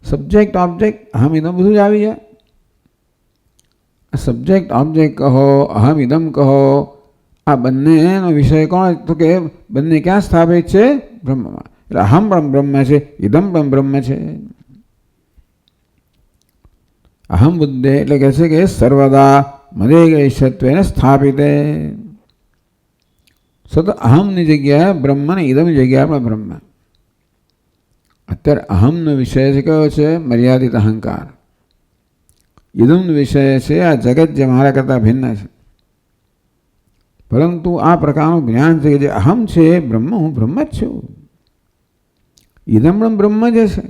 સબ્જેક્ટ ઓબ્જેક્ટ અહમ ઇદમ બધું જ આવી જાય. સબ્જેક્ટ ઓબ્જેક્ટ કહો, અહમ ઇદમ કહો, આ બંનેનો વિષય કોણ? તો કે બંને ક્યાં સ્થાપિત છે? બ્રહ્મમાં. એટલે અહમ પણ બ્રહ્મ છે, ઇદમ પણ બ્રહ્મ છે. અહમ બુદ્ધિ એટલે કહે છે કે સર્વદા મદેગૈષત્વેન સ્થાપિતે. સતત અહમની જગ્યાએ બ્રહ્મ ને ઇદમની જગ્યાએ પણ બ્રહ્મ. અત્યારે અહમનો વિષય છે કયો છે? મર્યાદિત અહંકાર. ઇદમનો વિષય છે આ જગત જે મારા કરતાં ભિન્ન છે. પરંતુ આ પ્રકારનું જ્ઞાન છે કે જે અહમ છે એ બ્રહ્મ, હું બ્રહ્મ જ છું. ઇદમ પણ બ્રહ્મ જ છે.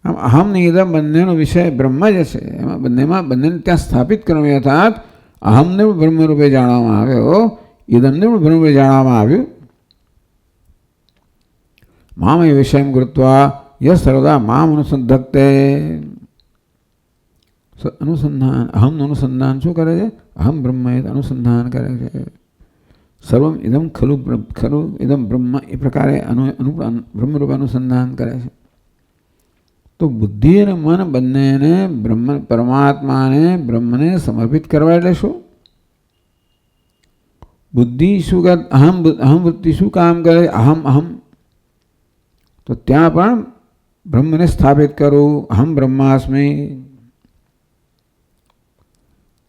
આમ અહમ ને ઇદમ બંનેનો વિષય બ્રહ્મ જ છે. એમાં બંનેને ત્યાં સ્થાપિત કરવું, અર્થાત અહમને પણ બ્રહ્મરૂપે જાણવામાં આવ્યો, ઇદમને પણ બ્રહ્મરૂપે જાણવામાં આવ્યું. મામ એ વિષય કૃત્વા યસ સર્વદા મામ અનુસંધત્તે. અનુસંધાન, અહમનું અનુસંધાન શું કરે છે? અહમ બ્રહ્મ અનુસંધાન કરે છે. સર્વમ ઇદમ ખલું ઇદમ બ્રહ્મ, એ પ્રકારે બ્રહ્મરૂપે અનુસંધાન કરે છે. તો બુદ્ધિ અને મન બંનેને પરમાત્માને બ્રહ્મને સમર્પિત કરવા એટલે શું? બુદ્ધિ શું કરે? અહમ વૃત્તિ શું કામ કરે? અહમ. તો ત્યાં પણ બ્રહ્મને સ્થાપિત કરું, અહમ બ્રહ્માસ્મિ.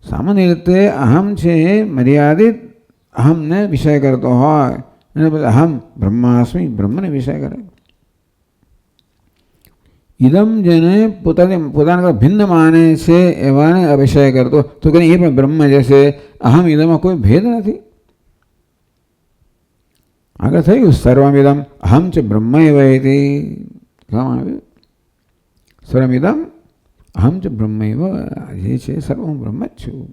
સામાન્ય રીતે અહમ છે મર્યાદિત અહમને વિષય કરતો હોય, અને પછી અહમ બ્રહ્માસ્મિ, બ્રહ્મને વિષય કરે. ઇદમ જેને પોતાના ભિન્ન માને છે એવાને અવિષય કરતો, તો કે એ પણ બ્રહ્મ જ છે. અહમ ઇદમમાં કોઈ ભેદ નથી. આગળ થયું સર્વમિદમ અહમ ચ બ્રહ્મ એવ ઇતિ. આવ્યું સર્વમિદમ અહમ ચ બ્રહ્મ એવ, જે છે સર્વ હું બ્રહ્મ જ છું.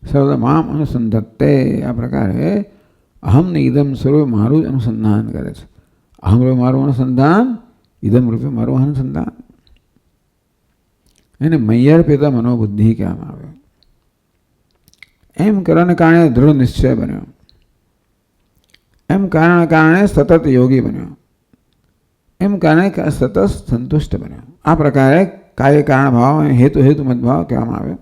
સર્વ મામ અનુસંધત્તે. આ પ્રકારે અહમ ને ઇદમ સ્વરૂપ મારું જ અનુસંધાન કરે છે. અહમ રૂપે મારું અનુસંધાન, ઇદમ રૂપે મારું અનુસંધાન. એને મૈયર પિતા મનોબુદ્ધિ કહેવામાં આવે. એમ કરવાને કારણે દૃઢ નિશ્ચય બન્યો, એમ કારણે સતત યોગી બન્યો, એમ કારણે સતત સંતુષ્ટ બન્યો. આ પ્રકારે કાર્ય કારણ ભાવ હેતુ મતભાવ કહેવામાં આવે.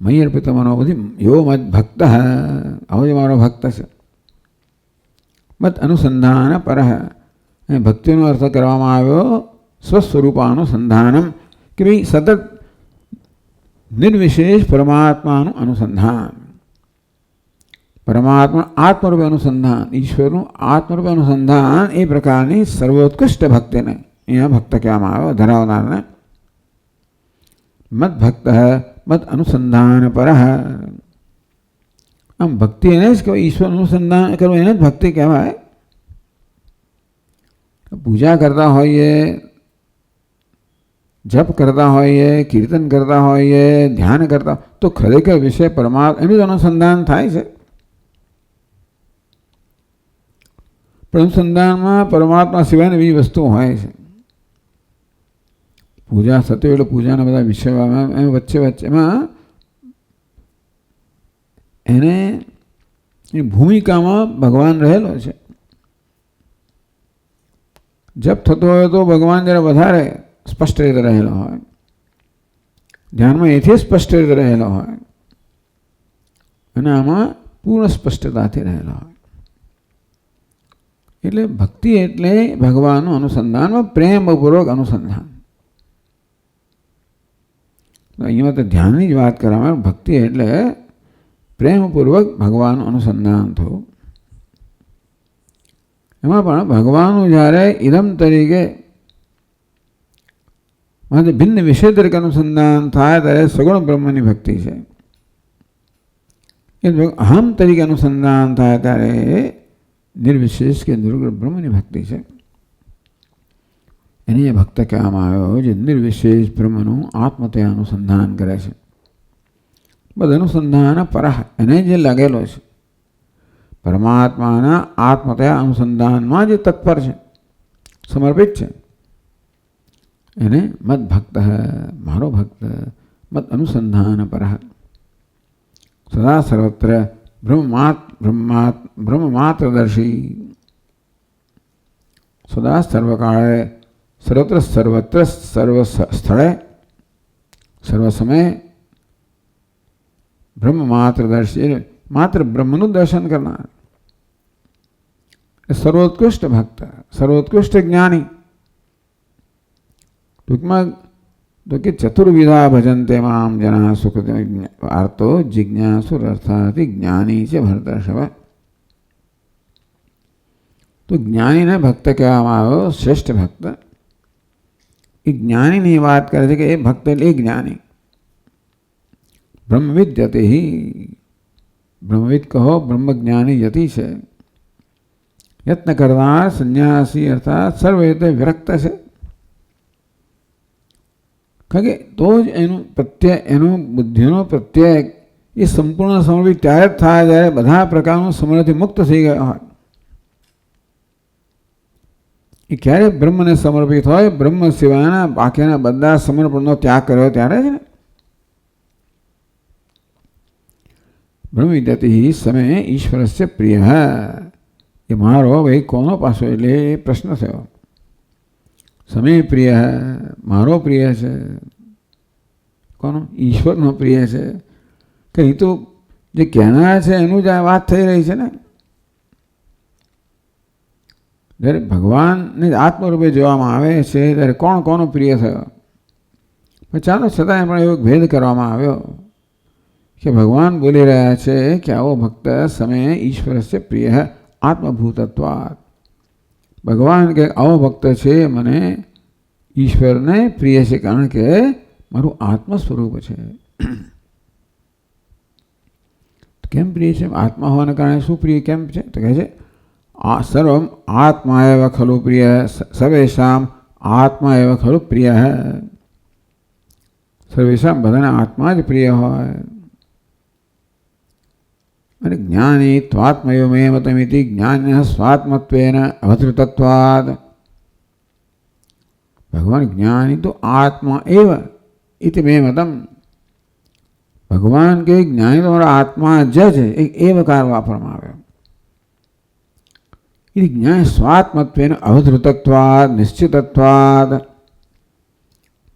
મયી અર્પિત મનોબુદ્ધિ યો મદ ભક્ત, આવો જ મારો ભક્ત છે. મત અનુસંધાન પર, ભક્તિનો અર્થ કરવામાં આવ્યો સ્વસ્વરૂપાનુસંધાનમ, કે ભાઈ સતત નિર્વિશેષ પરમાત્માનું અનુસંધાન, પરમાત્મા આત્મરૂપે અનુસંધાન, ઈશ્વરનું આત્મરૂપે અનુસંધાન, એ પ્રકારની સર્વોત્કૃષ્ટ ભક્તિને અહીંયા ભક્ત કહેવામાં આવ્યો, ધરાવનારને. મત ભક્ત મત અનુસંધાન પર, આમ ભક્તિ એને જ કહેવાય, ઈશ્વર અનુસંધાન કરવું એને જ ભક્તિ કહેવાય. પૂજા કરતા હોઈએ, જપ કરતા હોઈએ, કીર્તન કરતા હોઈએ, ધ્યાન કરતા, તો ખરેખર વિષય પરમાત્મા એનું જ અનુસંધાન થાય છે. પણ અનુસંધાનમાં પરમાત્મા સિવાયની બીજી વસ્તુ હોય છે. પૂજા થતી એટલે પૂજાના બધા વિષયો એમ વચ્ચે વચ્ચેમાં એને ભૂમિકામાં ભગવાન રહેલો છે. જપ થતો હોય તો ભગવાન જરા વધારે સ્પષ્ટ રીતે રહેલો હોય, ધ્યાનમાં એથી સ્પષ્ટ રીતે રહેલો હોય, અને આમાં પૂર્ણ સ્પષ્ટતાથી રહેલો હોય. એટલે ભક્તિ એટલે ભગવાનનું અનુસંધાનમાં પ્રેમપૂર્વક અનુસંધાન. અહીંયા તો ધ્યાનની જ વાત કરવામાં, ભક્તિ એટલે પ્રેમપૂર્વક ભગવાનનું અનુસંધાન થયું. એમાં પણ ભગવાનનું જ્યારે ઇદમ તરીકે ભિન્ન વિષય તરીકે અનુસંધાન થાય ત્યારે સગુણ બ્રહ્મની ભક્તિ છે. એ અહમ તરીકે અનુસંધાન થાય ત્યારે નિર્વિશેષ કે નિર્ગુણ બ્રહ્મની ભક્તિ છે. એની ભક્ત કહેવામાં આવ્યો જે નિર્વિશેષ બ્રહ્મનું આત્મતયા અનુસંધાન કરે છે. બધા અનુસંધાન પર એને જે લાગેલો છે, પરમાત્માના આત્મતયા અનુસંધાનમાં જે તત્પર છે, સમર્પિત છે, એને મદ ભક્ત, મારો ભક્ત, મદ અનુસંધાન પર, સદા સર્વત્ર બ્રહ્મમાત્રદર્શી, સદા સર્વકાળે સર્વત્ર સર્વત્ર સર્વ સ્થળે સર્વ સમયે બ્રહ્મમાત્રદર્શી, માત્ર બ્રહ્મનું દર્શન કરનાર, સર્વોત્કૃષ્ટ ભક્ત, સર્વોત્કૃષ્ટ જ્ઞાની. ટૂંકમાં તો કે ચતુર્વિધા ભજન્તે મામ જના સુકૃત આર્તો જિજ્ઞાસુર અર્થાથી જ્ઞાની છે ભરતર્ષભ. તો જ્ઞાનીને ભક્ત કહેવામાં આવ્યો, શ્રેષ્ઠ ભક્ત. એ જ્ઞાનીની વાત કરે છે કે એ ભક્ત એટલે એ જ્ઞાની. બ્રહ્મવિદ યતિ, બ્રહ્મવિદ કહો બ્રહ્મજ્ઞાની યતિ છે. યત્ન કરનાર સંન્યાસી અર્થાત સર્વ રીતે વિરક્ત છે. કારણ કે તો જ એનું પ્રત્યય, એનું બુદ્ધિનો પ્રત્યય એ સંપૂર્ણ સમર્પિત ત્યારે જ થાય જ્યારે બધા પ્રકારનું સમર્થથી મુક્ત થઈ ગયા હોય. એ ક્યારે બ્રહ્મને સમર્પિત હોય? બ્રહ્મ સિવાયના બાકીના બધા સમર્પણનો ત્યાગ કર્યો ત્યારે જ ને. બ્રહ્મવિદ્યતિ સમયે ઈશ્વરસ્ય પ્રિય, એ મારો ભાઈ કોનો પાસો, એટલે એ પ્રશ્ન થયો. સમય પ્રિય, મારો પ્રિય છે. કોનો? ઈશ્વરનો પ્રિય છે. કે એ તો જે કહેનાર છે એનું જ આ વાત થઈ રહી છે ને. જ્યારે ભગવાનને આત્મરૂપે જોવામાં આવે છે ત્યારે કોણ કોનો પ્રિય થયો? પણ ચાલો છતાંય પણ એવો ભેદ કરવામાં આવ્યો કે ભગવાન બોલી રહ્યા છે કે આવો ભક્ત સમયે ઈશ્વરસ્ય પ્રિય આત્મભૂતત્વાत्. ભગવાન કે આવો ભક્ત છે મને ઈશ્વરને પ્રિય છે કારણ કે મારું આત્મ સ્વરૂપ છે. કેમ પ્રિય છે? આત્મા હોવાને કારણે શું પ્રિય કેમ છે? તો કહે છે સર્વમ આત્મા એવ ખલુ પ્રિય, સર્વેશામ આત્મા એવ ખલુ પ્રિય. સર્વેશામ બધાને આત્મા જ પ્રિય હોય. અને જ્ઞાની ત્વાત્મયો મે મતમિતિ જ્ઞાન સ્વાત્મત્વેન અવતૃતત્વાદ. ભગવાન જ્ઞાની તો આત્મા એવ ઇતિ મે મતમ. ભગવાન કે જ્ઞાની તો મારા આત્મા જ છે, એક એવકાર વાપરવામાં આવ્યો. એ જ્ઞાન સ્વાત્મત્વેન અવધૃતત્વાદ નિશ્ચિતત્વાદ.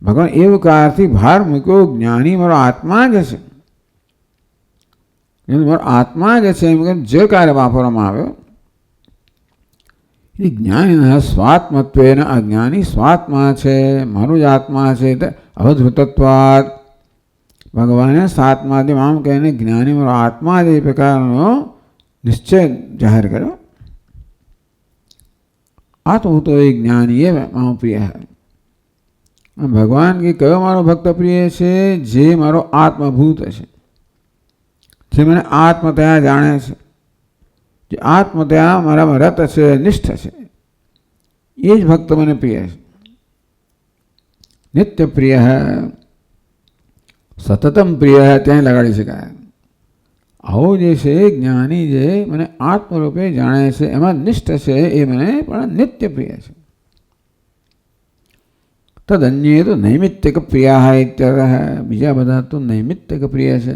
ભગવાન એવકારથી ભાર મૂક્યો જ્ઞાની મારો આત્મા જ છે. મારો આત્મા જે છે એમ જે કાર્ય વાપરવામાં આવ્યો એ જ્ઞાની સ્વાત્મત્વેન આ જ્ઞાની સ્વાત્મા છે, મારું જ આત્મા છે. અવધૃતત્વાદ ભગવાને સાતમાથી આમ કહીને જ્ઞાની મારો આત્મા જે પ્રકારનો નિશ્ચય જાહેર કર્યો. આત્મભૂતો એ જ્ઞાની એ મારો પ્રિય હે. ભગવાન કે કયો મારો ભક્ત પ્રિય છે? જે મારો આત્મભૂત છે, જે મને આત્મતયા જાણે છે, જે આત્મતયા મારામાં રત છે, નિષ્ઠ છે, એ જ ભક્ત મને પ્રિય છે. નિત્ય પ્રિય હે, સતતમ પ્રિય હે, ત્યાં લગાડી શકાય. આવો જે છે જ્ઞાની જે મને આત્મરૂપે જાણે છે, એમાં નિષ્ઠ છે, એ મને પણ નિત્ય પ્રિય છે. તદન્ય તો નૈમિત્તિક પ્રિયા ઇત્યર્થ. બીજા બધા તો નૈમિત્તિક પ્રિય છે,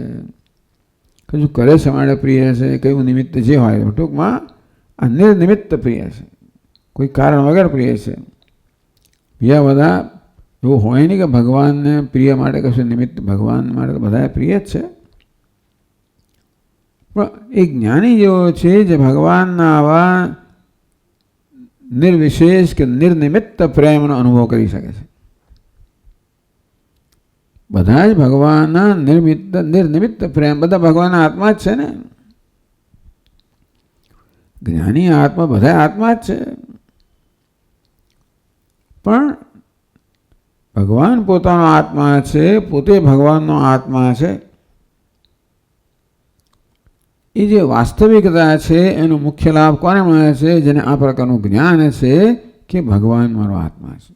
કશું કરે છે માટે પ્રિય છે, કયું નિમિત્ત જે હોય. ટૂંકમાં આ નિર્નિમિત્ત પ્રિય છે, કોઈ કારણ વગર પ્રિય છે. બીજા બધા એવું હોય નહીં કે ભગવાનને પ્રિય માટે કશું નિમિત્ત. ભગવાન માટે બધા પ્રિય જ છે, પણ એ જ્ઞાની જેવો છે જે ભગવાનના આવા નિર્વિશેષ કે નિર્નિમિત્ત પ્રેમનો અનુભવ કરી શકે છે. બધા જ ભગવાનના નિર્નિમિત્ત પ્રેમ, બધા ભગવાનના આત્મા જ છે ને. જ્ઞાની આત્મા બધા આત્મા જ છે, પણ ભગવાન પોતાનો આત્મા છે, પોતે ભગવાનનો આત્મા છે. એ જે વાસ્તવિકતા છે એનો મુખ્ય લાભ કોને મળે છે? જેને આ પ્રકારનું જ્ઞાન છે કે ભગવાન મારો આત્મા છે.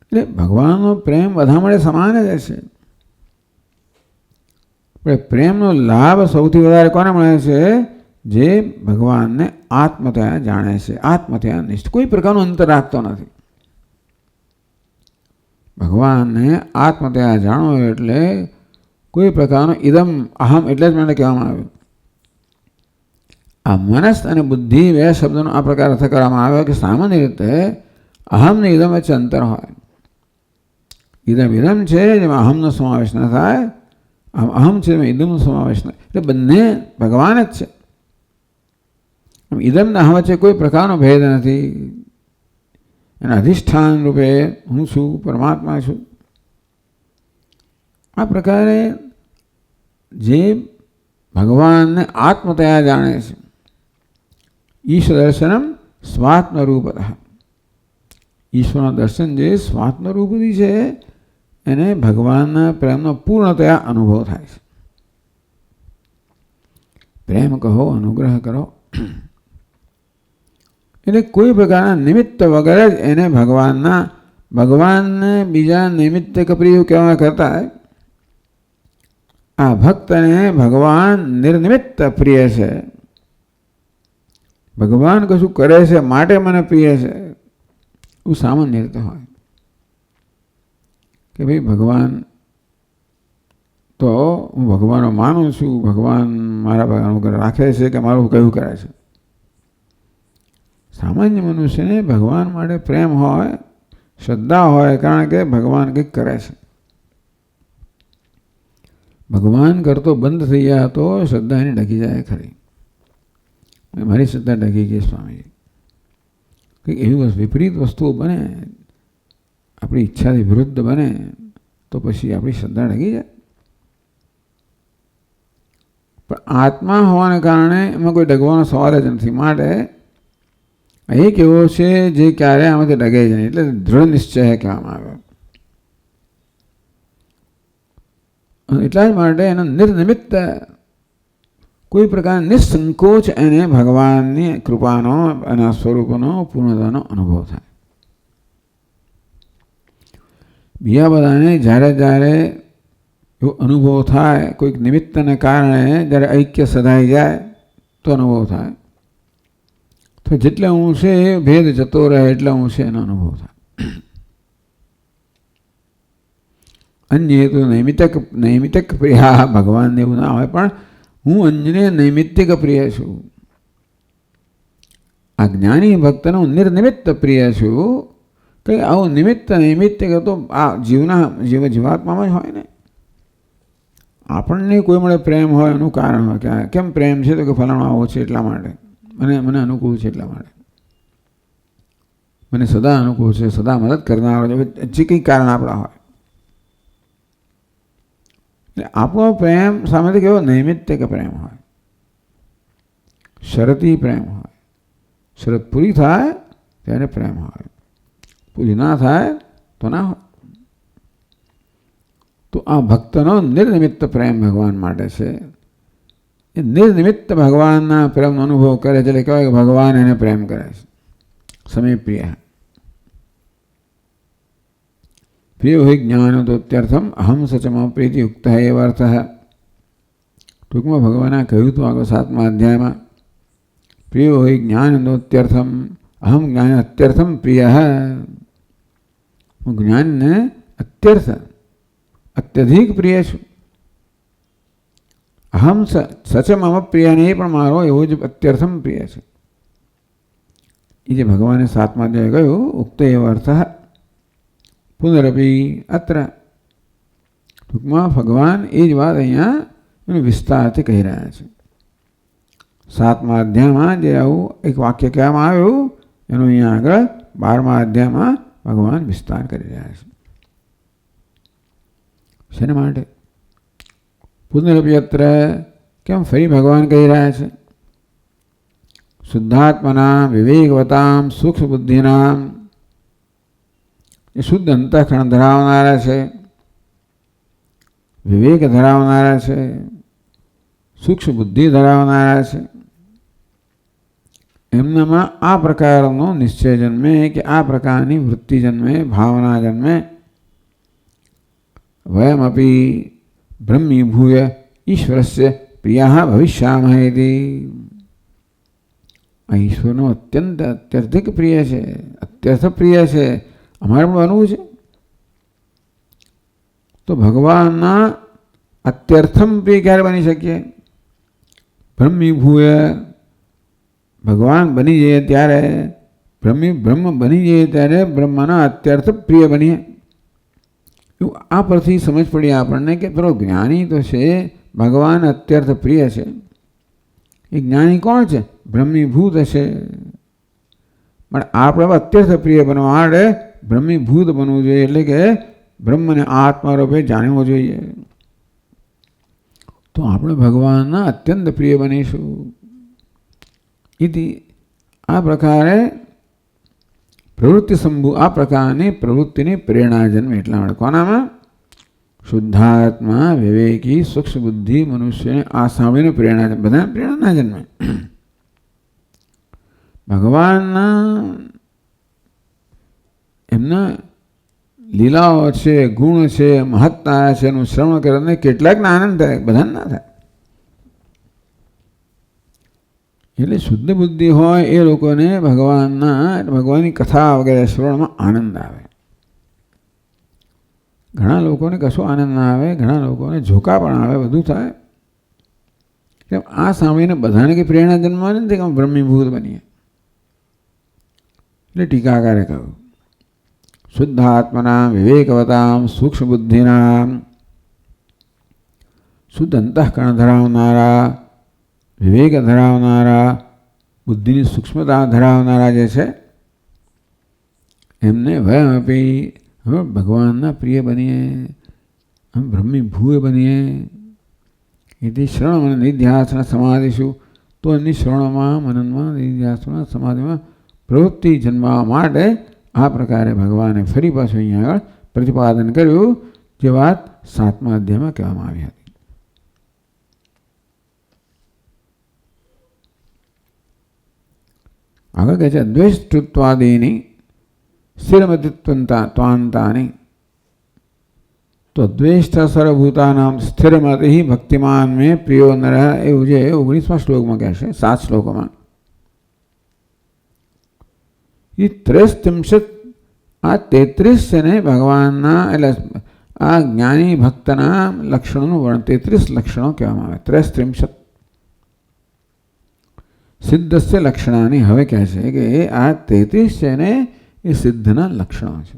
એટલે ભગવાનનો પ્રેમ બધા મળે સમાન જ છે. પ્રેમનો લાભ સૌથી વધારે કોને મળે છે? જે ભગવાનને આત્મતયા જાણે છે, આત્મતયા નિષ્ઠ, કોઈ પ્રકારનું અંતર રાખતો નથી. ભગવાનને આત્મતયા જાણો એટલે કોઈ પ્રકારનો ઇદમ અહમ, એટલે જ મને કહેવામાં આવ્યું. આ મનસ અને બુદ્ધિ બે શબ્દનો આ પ્રકાર અર્થ કરવામાં આવ્યો કે સામાન્ય રીતે અહમ ને ઇદમ વચ્ચે અંતર હોય. ઇદમ છે જેમાં અહમનો સમાવેશ ન થાય, અહમ છે જેમાં ઇદમનો સમાવેશ ન. એટલે બંને ભગવાન જ છે. ઇદમ ને અહમ વચ્ચે કોઈ પ્રકારનો ભેદ નથી. એના અધિષ્ઠાન રૂપે હું છું, પરમાત્મા છું. આ પ્રકારે જે ભગવાનને આત્મતયા જાણે છે, ઈશ્વર દર્શનમ સ્વાત્મ રૂપતઃ. ઈશ્વરના દર્શન જે સ્વાત્મ રૂપથી છે એને ભગવાનના પ્રેમનો પૂર્ણતયા અનુભવ થાય છે. પ્રેમ કહો, અનુગ્રહ કરો, એટલે કોઈ પ્રકારના નિમિત્ત વગર જ એને ભગવાનને બીજા નિમિત્ત પ્રિય કહેવા કરતા આ ભક્તને ભગવાન નિર્નિમિત્ત પ્રિય છે. ભગવાન કશું કરે છે માટે મને પ્રિય છે એવું સામાન્ય રીતે હોય કે ભાઈ ભગવાન તો હું ભગવાનનો માનું છું, ભગવાન મારા પર અનુગ્રહ રાખે છે કે મારું કયું કરે છે. સામાન્ય મનુષ્યને ભગવાન માટે પ્રેમ હોય, શ્રદ્ધા હોય, કારણ કે ભગવાન કંઈક કરે છે. ભગવાન કરતો બંધ થઈ જાય તો શ્રદ્ધા એની ડગી જાય ખરી. મારી શ્રદ્ધા ડગી ગઈ સ્વામીજી. કંઈક એવી વિપરીત વસ્તુઓ બને, આપણી ઈચ્છાથી વિરુદ્ધ બને તો પછી આપણી શ્રદ્ધા ડગી જાય. પણ આત્મા હોવાને કારણે એમાં કોઈ ડગવાનો સવાલ જ નથી. માટે એક એવો છે જે ક્યારે આમાંથી ડગે જાય, એટલે દૃઢ નિશ્ચય કહેવામાં આવ્યો. એટલા જ માટે એનો નિર્નિમિત્ત કોઈ પ્રકાર નિસંકોચ એને ભગવાનની કૃપાનો અને સ્વરૂપનો પૂર્ણતાનો અનુભવ થાય. બીજા બધાને જ્યારે જ્યારે એવો અનુભવ થાય, કોઈક નિમિત્તને કારણે જ્યારે ઐક્ય સધાઈ જાય તો અનુભવ થાય. તો જેટલા ઊંચે ભેદ જતો રહે એટલા ઊંચે એનો અનુભવ થાય. અન્ય તો નૈમિત્તિક પ્રિય, ભગવાનને એવું ના હોય, પણ હું અન્યને નૈમિત્તિક પ્રિય છું. આ જ્ઞાની ભક્તને હું નિર્નિમિત્ત પ્રિય છું. કંઈ આવું નિમિત્ત નૈમિત્તિક તો આ જીવાત્મામાં જ હોય ને. આપણને કોઈ મળે પ્રેમ હોય એનું કારણ હોય કે કેમ પ્રેમ છે તો કે ફલાણો આવો છે એટલા માટે, મને અનુકૂળ છે એટલા માટે, મને સદા અનુકૂળ છે, સદા મદદ કરનાર છે, જે કંઈ કારણ આપણા હોય. એટલે આપણો પ્રેમ સામેથી કેવો નૈમિત્તિક પ્રેમ હોય, શરતી પ્રેમ હોય. શરત પૂરી થાય ત્યારે પ્રેમ હોય, પૂરી ના થાય તો ના હોય. તો આ ભક્તનો નિર્નિમિત્ત પ્રેમ ભગવાન માટે છે. એ નિર્નિમિત્ત ભગવાનના પ્રેમનો અનુભવ કરે છે એટલે કહેવાય કે ભગવાન એને પ્રેમ કરે છે. સમી પ્રિય પ્રિય હોય જ્ઞાન તોત્યર્થમ અહમ સચમ પ્રીતિ યુક્ત એવ અર્થ. ટૂંકમાં ભગવાને કહ્યું હતું આગળ 7મા અધ્યાયમાં, પ્રિય હોય જ્ઞાન તોત્યર્થમ અહમ જ્ઞાન અત્યર્થમ પ્રિય. હું જ્ઞાનને અત્યર્થ અત્યધિક પ્રિય છું. અહમ સચ મમ પ્રિય નહીં પણ મારો એવો જ અત્યર્થમ પ્રિય છે. એ જે ભગવાને 7મા અધ્યાય કહ્યું ઉક્ત એવ અર્થ પુનરપી અત્ર. ટૂંકમાં ભગવાન એ જ વાત અહીંયા એનું વિસ્તારથી કહી રહ્યા છે. 7મા અધ્યાયમાં જે આવું એક વાક્ય કહેવામાં આવ્યું એનું અહીંયા આગળ 12મા અધ્યાયમાં ભગવાન વિસ્તાર કરી રહ્યા છે. શેના માટે? પુનરપી અત્ર, કેમ ફરી ભગવાન કહી રહ્યા છે? શુદ્ધાત્મના વિવેકવતામ સૂક્ષ્મ બુદ્ધિના, એ શુદ્ધ અંતઃકરણ ધરાવનારા છે, વિવેક ધરાવનારા છે, સૂક્ષ્મ બુદ્ધિ ધરાવનારા છે. એમનામાં આ પ્રકારનો નિશ્ચય જન્મે કે આ પ્રકારની વૃત્તિ જન્મે, ભાવના જન્મે. વયમપી બ્રહ્મીભૂય ઈશ્વરસ્ય પ્રિયા ભવિષ્યામહેતિ. આ ઈશ્વરનો અત્યંતિક પ્રિય છે, અત્યર્થ પ્રિય છે, અમારે પણ બનવું છે. તો ભગવાનના અત્યર્થમ પ્રિય ક્યારે બની શકીએ? બ્રહ્મીભૂય, ભગવાન બની જઈએ ત્યારે, બ્રહ્મ બની જઈએ ત્યારે બ્રહ્મના અત્યર્થ પ્રિય બનીએ. એવું આ પરથી સમજ પડી આપણને કે પેલો જ્ઞાની તો છે, ભગવાન અત્યર્થ પ્રિય છે. એ જ્ઞાની કોણ છે? બ્રહ્મીભૂત છે. પણ આપણે અત્યર્થ પ્રિય બનવા માટે બ્રહ્મીભૂત બનવું જોઈએ, એટલે કે બ્રહ્મને આત્મારૂપે જાણવું જોઈએ. તો આપણે ભગવાનના અત્યંત પ્રિય બનીશું. આ પ્રકારે પ્રવૃત્તિ સંભુ, આ પ્રકારની પ્રવૃત્તિની પ્રેરણા જન્મે. એટલા માટે કોનામાં? શુદ્ધાત્મા, વિવેકી, સૂક્ષ્મ બુદ્ધિ મનુષ્યને આ સાંભળીને પ્રેરણા જન્મે. બધા પ્રેરણા ના જન્મે. ભગવાનના એમના લીલાઓ છે, ગુણ છે, મહત્તા છે, એનું શ્રવણ કરીને કેટલાકને આનંદ થાય, બધાને ના થાય. એટલે શુદ્ધ બુદ્ધિ હોય એ લોકોને ભગવાનની કથા વગેરે શ્રવણમાં આનંદ આવે. ઘણા લોકોને કશો આનંદ ના આવે, ઘણા લોકોને ઝોકા પણ આવે, બધું થાય. કેમ? આ સાંભળીને બધાને કંઈ પ્રેરણા જન્મવાની નથી કે અમે બ્રહ્મીભૂત બનીએ. એટલે ટીકાકારે કહ્યું શુદ્ધાત્મના વિવેકવતામ સૂક્ષ્મ બુદ્ધિના, શુદ્ધ અંતઃકરણ ધરાવનારા, વિવેક ધરાવનારા, બુદ્ધિની સૂક્ષ્મતા ધરાવનારા જે છે એમને વયમપી હવે ભગવાનના પ્રિય બનીએ, અમે બ્રહ્મીભૂય બનીએ. એથી શ્રવણ અને નિધ્યાસન સમાધિશું. તો એમની શ્રવણમાં, મનનમાં, નિધ્યાસનમાં, સમાધિમાં પ્રવૃત્તિ જન્મવા માટે આ પ્રકારે ભગવાને ફરી પાછું અહીંયા આગળ પ્રતિપાદન કર્યું, જે વાત 7મા અધ્યાયમાં કહેવામાં આવી હતી. આગળ કહે છે દ્વેષતૃત્વાદીની સ્થિરમતિત્વાંતાની. તો દ્વેષ સર્વભૂતાનામ સ્થિરમતિ ભક્તિમાન મેં પ્રિયો નર, એવું જે 19મા શ્લોકમાં કહેશે, 7 શ્લોકોમાં. એ 33 આ 33 છે ને ભગવાનના, એટલે આ જ્ઞાની ભક્તના લક્ષણોનું વર્ણન 33 લક્ષણો કહેવામાં આવે. 33 સિદ્ધસ્ય લક્ષણાની. હવે કહે છે કે આ 33 છે ને એ સિદ્ધના લક્ષણો છે.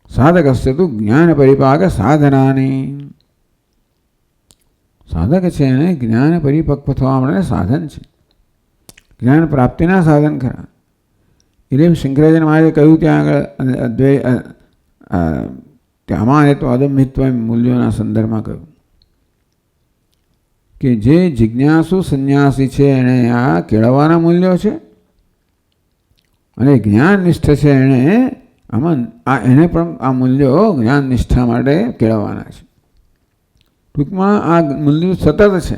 સાધકસ્ય તો જ્ઞાન પરિપાક સાધનાની. સાધક છે એને જ્ઞાન પરિપક્વ થવા માટે સાધન છે, જ્ઞાન પ્રાપ્તિના સાધન ખરા. એટલે શંકરાચાર્ય મહારાજે કહ્યું ત્યાં આગળ ત્યાંમાં એ તો અદમ્યત્વ મૂલ્યોના સંદર્ભમાં કહ્યું કે જે જિજ્ઞાસુ સંન્યાસી છે એને આ કેળવવાના મૂલ્યો છે, અને જ્ઞાન નિષ્ઠ છે એને આમાં એને પણ આ મૂલ્યો જ્ઞાન નિષ્ઠા માટે કેળવવાના છે. ટૂંકમાં આ મૂલ્યો સતત છે.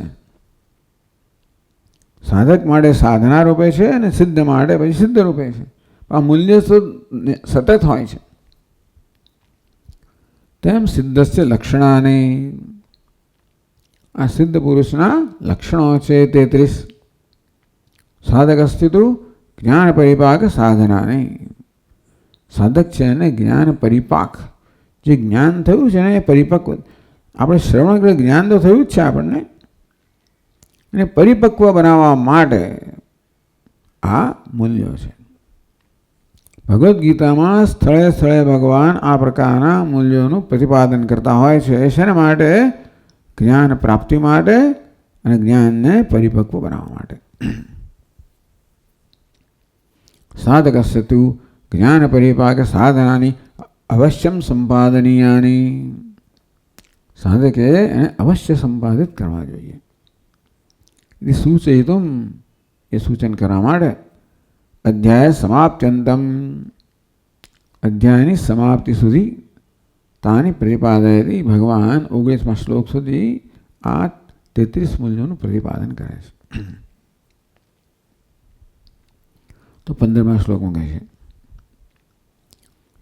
સાધક માટે સાધના રૂપે છે અને સિદ્ધ માટે પછી સિદ્ધ રૂપે છે. આ મૂલ્ય તો સતત હોય છે. તેમ સિદ્ધસ્ય લક્ષણાની, આ સિદ્ધ પુરુષના લક્ષણો છે 33. સાધક અસ્તિત્વ જ્ઞાન પરિપાક સાધનાની. સાધક છે અને જ્ઞાન પરિપાક, જે જ્ઞાન થયું છે ને એ પરિપક્વ, આપણે શ્રવણ કરે જ્ઞાન તો થયું જ છે આપણને, અને પરિપક્વ બનાવવા માટે આ મૂલ્યો છે. ભગવદ્ ગીતામાં સ્થળે સ્થળે ભગવાન આ પ્રકારના મૂલ્યોનું પ્રતિપાદન કરતા હોય છે. શેના માટે? જ્ઞાન પ્રાપ્તિ માટે અને જ્ઞાનને પરિપક્વ બનાવવા માટે. સાધકસ્ય તુ જ્ઞાન પરિપાક સાધનાની અવશ્યમ સંપાદનીયાની. સાધકે એને અવશ્ય સંપાદિત કરવા જોઈએ. એ સૂચયિતુમ, એ સૂચન કરવા માટે અધ્યાય સમાપ્ત્યંતમ, અધ્યાયની સમાપ્તિ સુધી તાની પ્રતિપાદયતી. ભગવાન 19મા શ્લોક સુધી આ 33 મૂલ્યોનું પ્રતિપાદન કરે છે. તો 15મા શ્લોકમાં કહે છે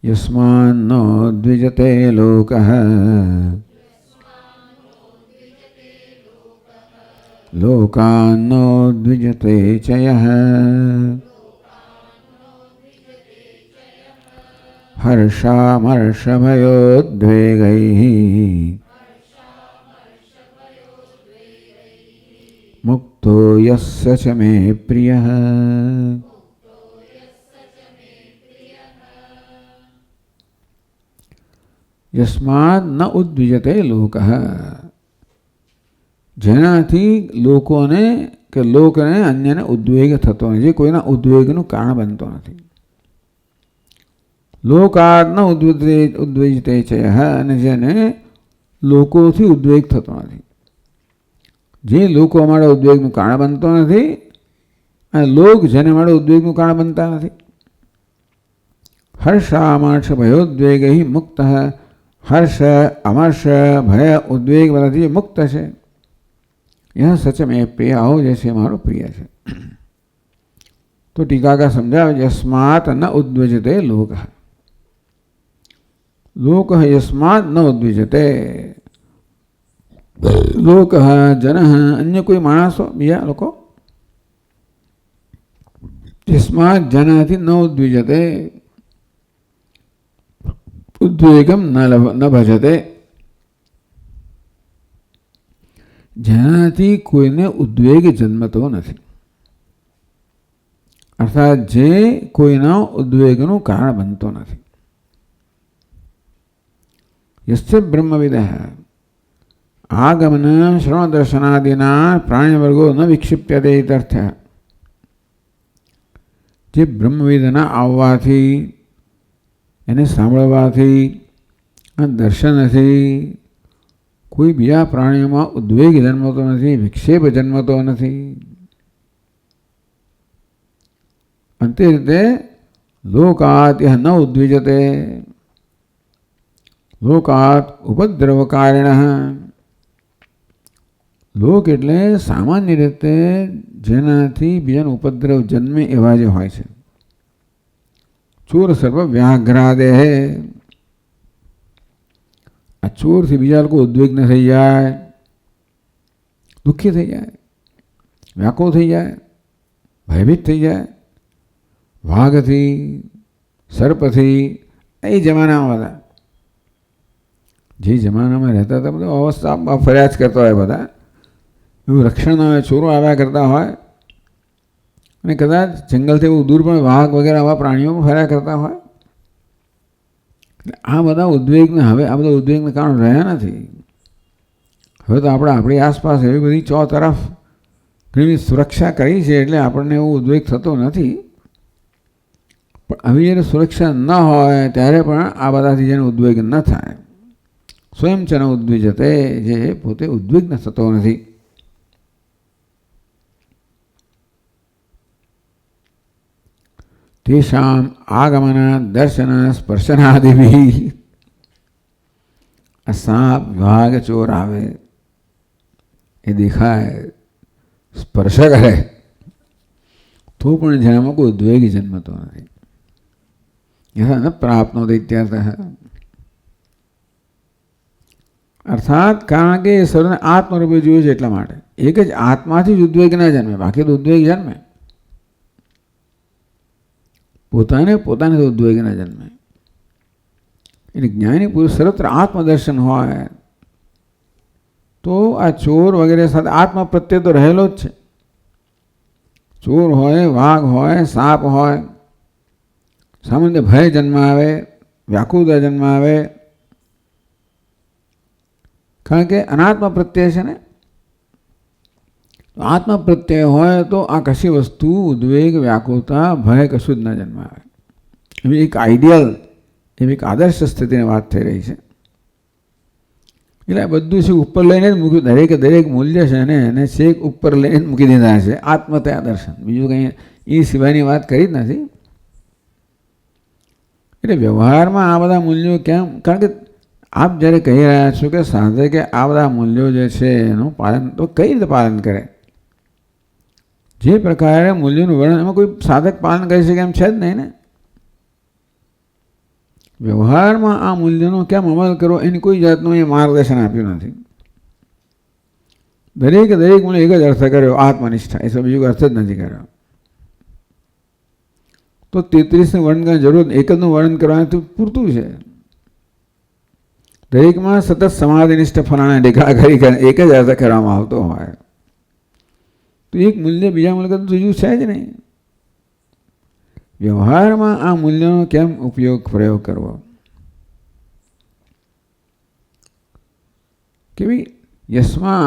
યસ્માન્નો દ્વિજતે લોકઃ લોકાન્નો દ્વિજતે ચ યઃ હર્ષામર્ષભયોદ્વેગૈઃ મુક્તો યસ્ય ચ મે પ્રિયઃ. યસ્માદ ન ઉદ્વિજતે લોકઃ, જેનાથી લોકોને કે લોકને અન્યને ઉદ્વેગ થતો નથી, જે કોઈના ઉદ્વેગનું કારણ બનતો નથી. લોકાદ ન ઉદ્વેજતે છે, અને જેને લોકોથી ઉદ્વેગ થતો નથી, જે લોકો માટે ઉદ્વેગનું કારણ બનતો નથી, અને લોક જેને માટે ઉદ્વેગનું કારણ બનતા નથી. હર્ષામર્ષ ભયોદ્વેગ મુક્ત, હર્ષ અમર્ષ ભય ઉદ્વેગ બધાથી મુક્ત છે. यह सच में प्रिय, આવો જે છે મારો પ્રિય છે. તો ટીકાકાર સમજાવે યસ્માત ન ઉદ્વિજતે લોક, લોક યસ્માત ન ઉદ્વિજતે. લોક જન, અન્ય કોઈ માણસો, બીજા લોકો, યસ્માત જનાથી ન ઉદ્વિજતે, ઉદ્વેગમ ન ભજતે, જેનાથી કોઈને ઉદ્વેગ જન્મતો નથી, અર્થાત જે કોઈના ઉદ્વેગનું કારણ બનતો નથી. યસ્ય બ્રહ્મવિદ આગમન શ્રવણ દર્શનાદિના પ્રાણીવર્ગો ન વિક્ષિપ્યતે ઇત્યર્થ. જે બ્રહ્મવિદના આવવાથી, એને સાંભળવાથી, દર્શનથી કોઈ બીજા પ્રાણીઓમાં ઉદ્વેગ જન્મતો નથી, વિક્ષેપ જન્મતો નથી. અંતે રીતે લોકાત યહ ન ઉદ્વિજતે, લોકાત ઉપદ્રવકારિણઃ. લોક એટલે સામાન્ય રીતે જેનાથી બીજાનો ઉપદ્રવ જન્મે એવા જે હોય છે. ચોર સર્વ વ્યાઘ્રાદેહ, આ ચોરથી બીજા લોકો ઉદ્વિગ્ન થઈ જાય, દુઃખી થઈ જાય, વ્યાકુળ થઈ જાય, ભયભીત થઈ જાય. વાઘથી, સર્પથી, એ જમાનામાં બધા, જે જમાનામાં રહેતા હતા બધા અવસ્થામાં ફરિયાદ કરતા હોય, બધા એવું રક્ષણ ના હોય, ચોરો આવ્યા કરતા હોય, અને કદાચ જંગલથી એવું દૂર પણ વાઘ વગેરે આવા પ્રાણીઓ પણ ફર્યા કરતા હોય. આ બધા ઉદ્વેગને હવે આ બધા ઉદ્વેગના કારણ રહ્યા નથી. હવે તો આપણે આપણી આસપાસ એવી બધી ચોતરફ ઘણી સુરક્ષા કરી છે એટલે આપણને એવો ઉદ્વેગ થતો નથી. પણ આવી જ્યારે સુરક્ષા ન હોય ત્યારે પણ આ બધાથી જેને ઉદ્વેગ ન થાય, સ્વયં છે ઉદ્વિજતે, જે પોતે ઉદ્વિગ્ન થતો નથી. તેષામ આગમન દર્શન સ્પર્શનાદિભી. આ સાપ વાઘ ચોર આવે એ દેખાય, સ્પર્શ કરે તો પણ જેનામાં કોઈ ઉદ્વેગ જન્મતો નથી. ન પ્રાપ્તનો દૈત્યાર્થ. અર્થાત કારણ કે એ સર્વને આત્મરૂપે જોયું છે એટલા માટે. એક જ આત્માથી જ ઉદ્વેગ ના જન્મે, બાકી તો ઉદ્વેગ જન્મે. પોતાને તો ઉદ્વેગ ના જન્મે. એટલે જ્ઞાની પુરુષ સર્વત્ર આત્મદર્શન હોય તો આ ચોર વગેરે સાથે આત્મ પ્રત્યે તો રહેલો જ છે. ચોર હોય, વાઘ હોય, સાપ હોય, સામાન્ય ભય જન્મ આવે, વ્યાકુળતા જન્મ આવે, કારણ કે અનાત્મ પ્રત્યય છે ને. આત્મ પ્રત્યય હોય તો આ કશી વસ્તુ ઉદ્વેગ, વ્યાકુળતા, ભય કશું જ ન જન્મ આવે. એવી એક આઈડિયલ, એવી એક આદર્શ સ્થિતિની વાત થઈ રહી છે. એટલે બધું છે ઉપર લઈને જ મૂક્યું, દરેક મૂલ્ય છે ને એને છેક ઉપર લઈને જ મૂકી દીધા છે. આત્મતયા દર્શન, બીજું કંઈ એ સિવાયની વાત કરી જ નથી. એટલે વ્યવહારમાં આ બધા મૂલ્યો કેમ? કારણ કે આપ જ્યારે કહી રહ્યા છો કે સાધકે આ બધા મૂલ્યો જે છે એનું પાલન તો કઈ રીતે પાલન કરે? જે પ્રકારે મૂલ્યોનું વર્ણન, એમાં કોઈ સાધક પાલન કરી શકે એમ છે જ નહીં ને. વ્યવહારમાં આ મૂલ્યનો કેમ અમલ કરવો એની કોઈ જાતનું એ માર્ગદર્શન આપ્યું નથી. દરેક મૂલ્ય એક જ અર્થ કર્યો, આત્મનિષ્ઠા. એ સબ બીજું અર્થ જ નથી કર્યો. તો 33નું વર્ણન કરવાની જરૂર નથી, એક જનું વર્ણન કરવાનું પૂરતું છે. દરેકમાં સતત સમાધિનિષ્ઠ ફલાણા દેખા કરી એક જ અર્થ કરવામાં આવતો હોય તો એક મૂલ્ય બીજા મૂલ્ય કરતાં બીજું છે જ નહીં. વ્યવહારમાં આ મૂલ્યનો કેમ પ્રયોગ કરવો? કે ભાઈ યશમાં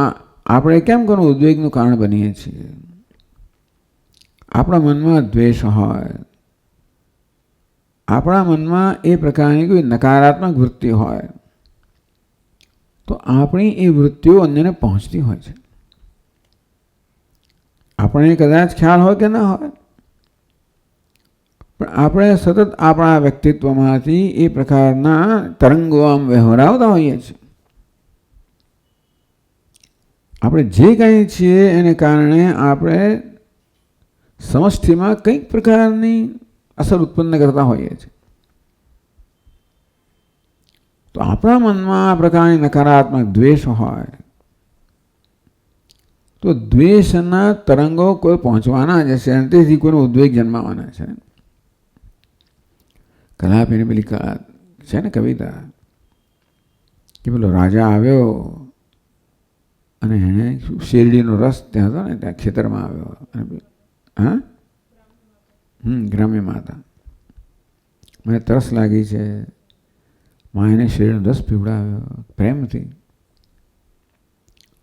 આપણે કેમ કોનું ઉદ્વેગનું કારણ બનીએ છીએ? આપણા મનમાં દ્વેષ હોય, આપણા મનમાં એ પ્રકારની કોઈ નકારાત્મક વૃત્તિ હોય તો આપણી એ વૃત્તિઓ અન્યને પહોંચતી હોય છે. આપણે કદાચ ખ્યાલ હોય કે ના હોય, પણ આપણે સતત આપણા વ્યક્તિત્વમાંથી એ પ્રકારના તરંગો આમ વહેવરાવતા હોઈએ છીએ. આપણે જે કંઈ છીએ એને કારણે આપણે સમષ્ટિમાં કંઈક પ્રકારની અસર ઉત્પન્ન કરતા હોઈએ છીએ. તો આપણા મનમાં આ પ્રકારની નકારાત્મક દ્વેષ હોય તો દ્વેષના તરંગો કોઈ પહોંચવાના જ છે અને તેથી કોઈનો ઉદ્વેગ જન્માવાના છે. કલાપીની પેલી છે ને કવિતા કે પેલો રાજા આવ્યો અને એણે શેરડીનો રસ ત્યાં હતો ને ત્યાં ખેતરમાં આવ્યો અને હા ગ્રામ્યમાં હતા. મને તરસ લાગી છે, માં એને શેરડીનો રસ પીવડાવ્યો પ્રેમથી.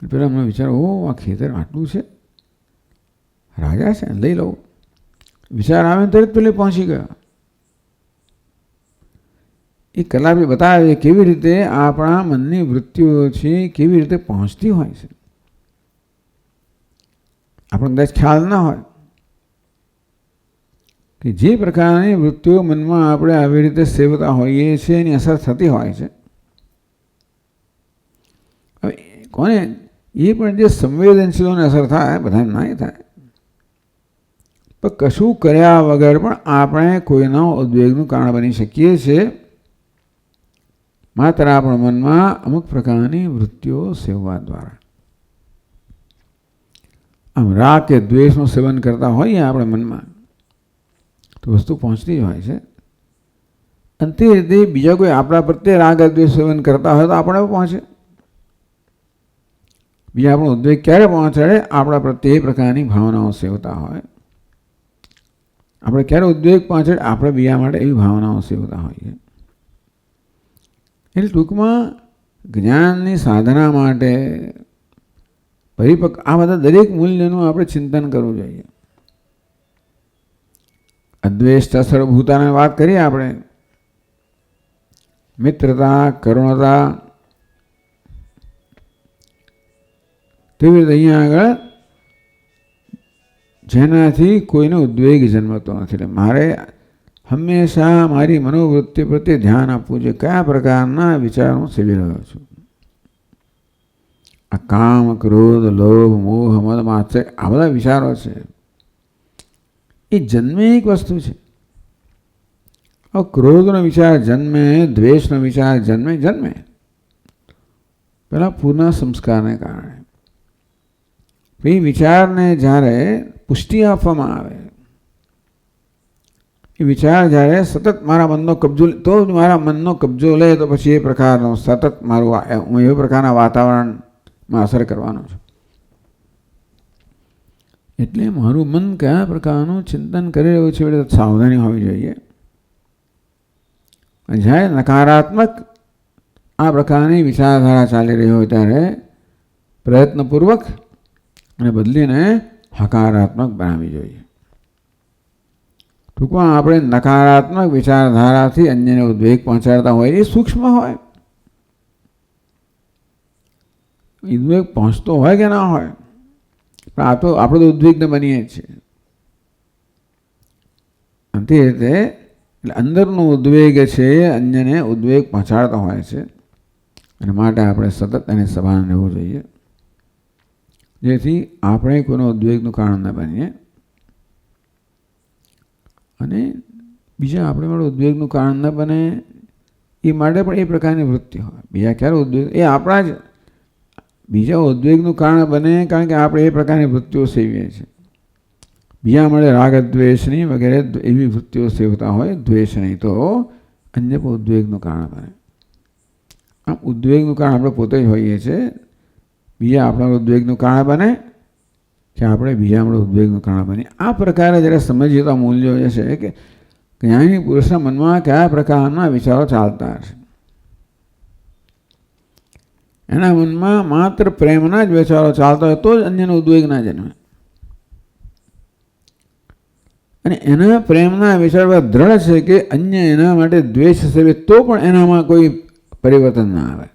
પેલા મને વિચારો, આ ખેતર આટલું છે, રાજા છે, લઈ લઉં. વિચાર આવે તરત પેલે પહોંચી ગયો. એ કલાપી બતાવે કેવી રીતે આપણા મનની વૃત્તિઓ છે કેવી રીતે પહોંચતી હોય છે. આપણને કદાચ ખ્યાલ ના હોય કે જે પ્રકારની વૃત્તિઓ મનમાં આપણે આવી રીતે સેવતા હોઈએ છીએ એની અસર થતી હોય છે. હવે કોને એ પણ જે સંવેદનશીલોને અસર થાય, બધાને ના થાય, પણ કશું કર્યા વગર પણ આપણે કોઈના ઉદ્વેગનું કારણ બની શકીએ છીએ. માત્ર આપણા મનમાં અમુક પ્રકારની વૃત્તિઓ સેવવા દ્વારા. આમ રાગ કે દ્વેષનું સેવન કરતા હોઈએ આપણે મનમાં તો વસ્તુ પહોંચતી જ હોય છે. અને તે રીતે બીજા કોઈ આપણા પ્રત્યે રાગ દ્વેષ સેવન કરતા હોય તો આપણે પહોંચે. બીજા આપણો ઉદ્વેગ ક્યારે પહોંચાડે? આપણા પ્રત્યે એ પ્રકારની ભાવનાઓ સેવતા હોય. આપણે ક્યારે ઉદ્વેગ પહોંચાડે? આપણે બીજા માટે એવી ભાવનાઓ સેવતા હોઈએ. એટલે ટૂંકમાં જ્ઞાનની સાધના માટે પરિપક્વ, આ બધા દરેક મૂલ્યનું આપણે ચિંતન કરવું જોઈએ. અદ્વેષતા સર્વભૂતાની વાત કરીએ આપણે, મિત્રતા, કરુણતા, તેવી રીતે અહીંયા આગળ જેનાથી કોઈને ઉદ્વેગ જન્મતો નથી. એટલે મારે હંમેશા મારી મનોવૃત્તિ પ્રત્યે ધ્યાન આપવું જોઈએ, કયા પ્રકારના વિચાર હું સેવી રહ્યો છું. આ કામ, ક્રોધ, લોભ, મોહ, મદ, માત્સર્ય, આ બધા વિચારો છે, એ જન્મે એક વસ્તુ છે. હવે ક્રોધનો વિચાર જન્મે, દ્વેષનો વિચાર જન્મે પેલા પૂર્ણ સંસ્કારને કારણે. એ વિચારને જ્યારે પુષ્ટિ આપવામાં આવે, એ વિચાર જ્યારે સતત મારા મનનો કબજો, તો જ મારા મનનો કબજો લે, તો પછી એ પ્રકારનો સતત મારું હું એ પ્રકારના વાતાવરણમાં અસર કરવાનો છું. એટલે મારું મન કયા પ્રકારનું ચિંતન કરી રહ્યું છે, એટલે સાવધાની હોવી જોઈએ. જ્યારે નકારાત્મક આ પ્રકારની વિચારધારા ચાલી રહી હોય ત્યારે પ્રયત્નપૂર્વક અને બદલીને હકારાત્મક બનાવવી જોઈએ. ટૂંકમાં આપણે નકારાત્મક વિચારધારાથી અન્યને ઉદ્વેગ પહોંચાડતા હોય, એ સૂક્ષ્મ હોય, ઉદ્વેગ પહોંચતો હોય કે ના હોય, પણ આ તો આપણે તો ઉદ્વિગ્ન બનીએ છીએ. તે રીતે એટલે અંદરનો ઉદ્વેગ છે અન્યને ઉદ્વેગ પહોંચાડતો હોય છે, અને માટે આપણે સતત એને સભાન રહેવું જોઈએ, જેથી આપણે કોઈનો ઉદ્વેગનું કારણ ન બનીએ અને બીજા આપણે માટે ઉદ્વેગનું કારણ ન બને એ માટે પણ એ પ્રકારની વૃત્તિ હોય. બીજા ક્યારે ઉદ્વેગ, એ આપણા જ બીજા ઉદ્વેગનું કારણ બને કારણ કે આપણે એ પ્રકારની વૃત્તિઓ સેવીએ છીએ. બીજા મળે રાગ દ્વેષની વગેરે એવી વૃત્તિઓ સેવતા હોય, દ્વેષ નહીં, તો અન્ય પણ ઉદ્વેગનું કારણ બને. આમ ઉદ્વેગનું કારણ આપણે પોતે જ હોઈએ છીએ. બીજા આપણા ઉદ્વેગનું કારણ બને કે આપણે બીજા આપણા ઉદ્વેગનું કારણ બને. આ પ્રકારે જ્યારે સમજીએ તો મૂલ્યો એ છે કે જ્ઞાની પુરુષના મનમાં કયા પ્રકારના વિચારો ચાલતા હશે. એના મનમાં માત્ર પ્રેમના જ વિચારો ચાલતા હોય તો જ અન્યનો ઉદ્વેગ ના જન્મે. અને એના પ્રેમના વિચાર દ્રઢ છે કે અન્ય એના માટે દ્વેષ સેવે તો પણ એનામાં કોઈ પરિવર્તન ના આવે.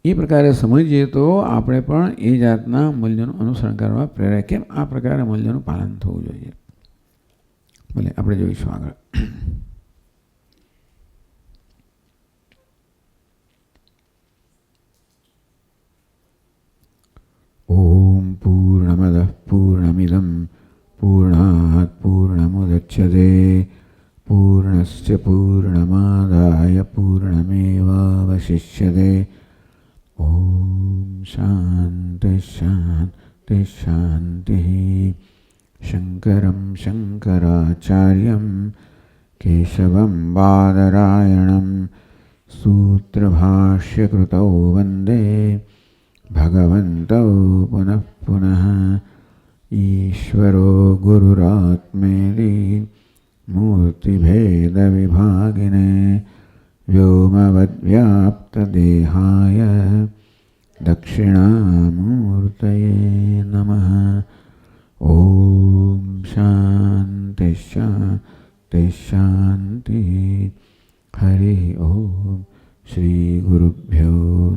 એ પ્રકારે સમજીએ તો આપણે પણ એ જાતના મૂલ્યોનું અનુસરણ કરવા પ્રેરાય. કેમ આ પ્રકારે મૂલ્યોનું પાલન થવું જોઈએ. ભલે આપણે જોઈશું આગળ. ઓમ પૂર્ણમદઃ પૂર્ણમિદં પૂર્ણાત પૂર્ણમુદચ્યતે પૂર્ણસ્ય પૂર્ણમાદાય પૂર્ણમેવાવશિષ્યતે. ઓમ શાંતિ શાંતિ શાંતિ. શંકરં શંકરાચાર્યં કેશવં બાદરાયણં સૂત્રભાષ્યકૃતૌ વંદે ભગવन्तौ પુનઃ પુનઃ. ઈશ્વરો ગુરુરાત્મેતિ મૂર્તિભેદવિભાગિને વ્યોમવદ્વ્યાપ્તદેહાય દક્ષિણામૂર્તયે નમઃ. ઓમ શાંતિ શાંતિ શાંતિ. હરિ ઓમ. શ્રી ગુરુભ્યો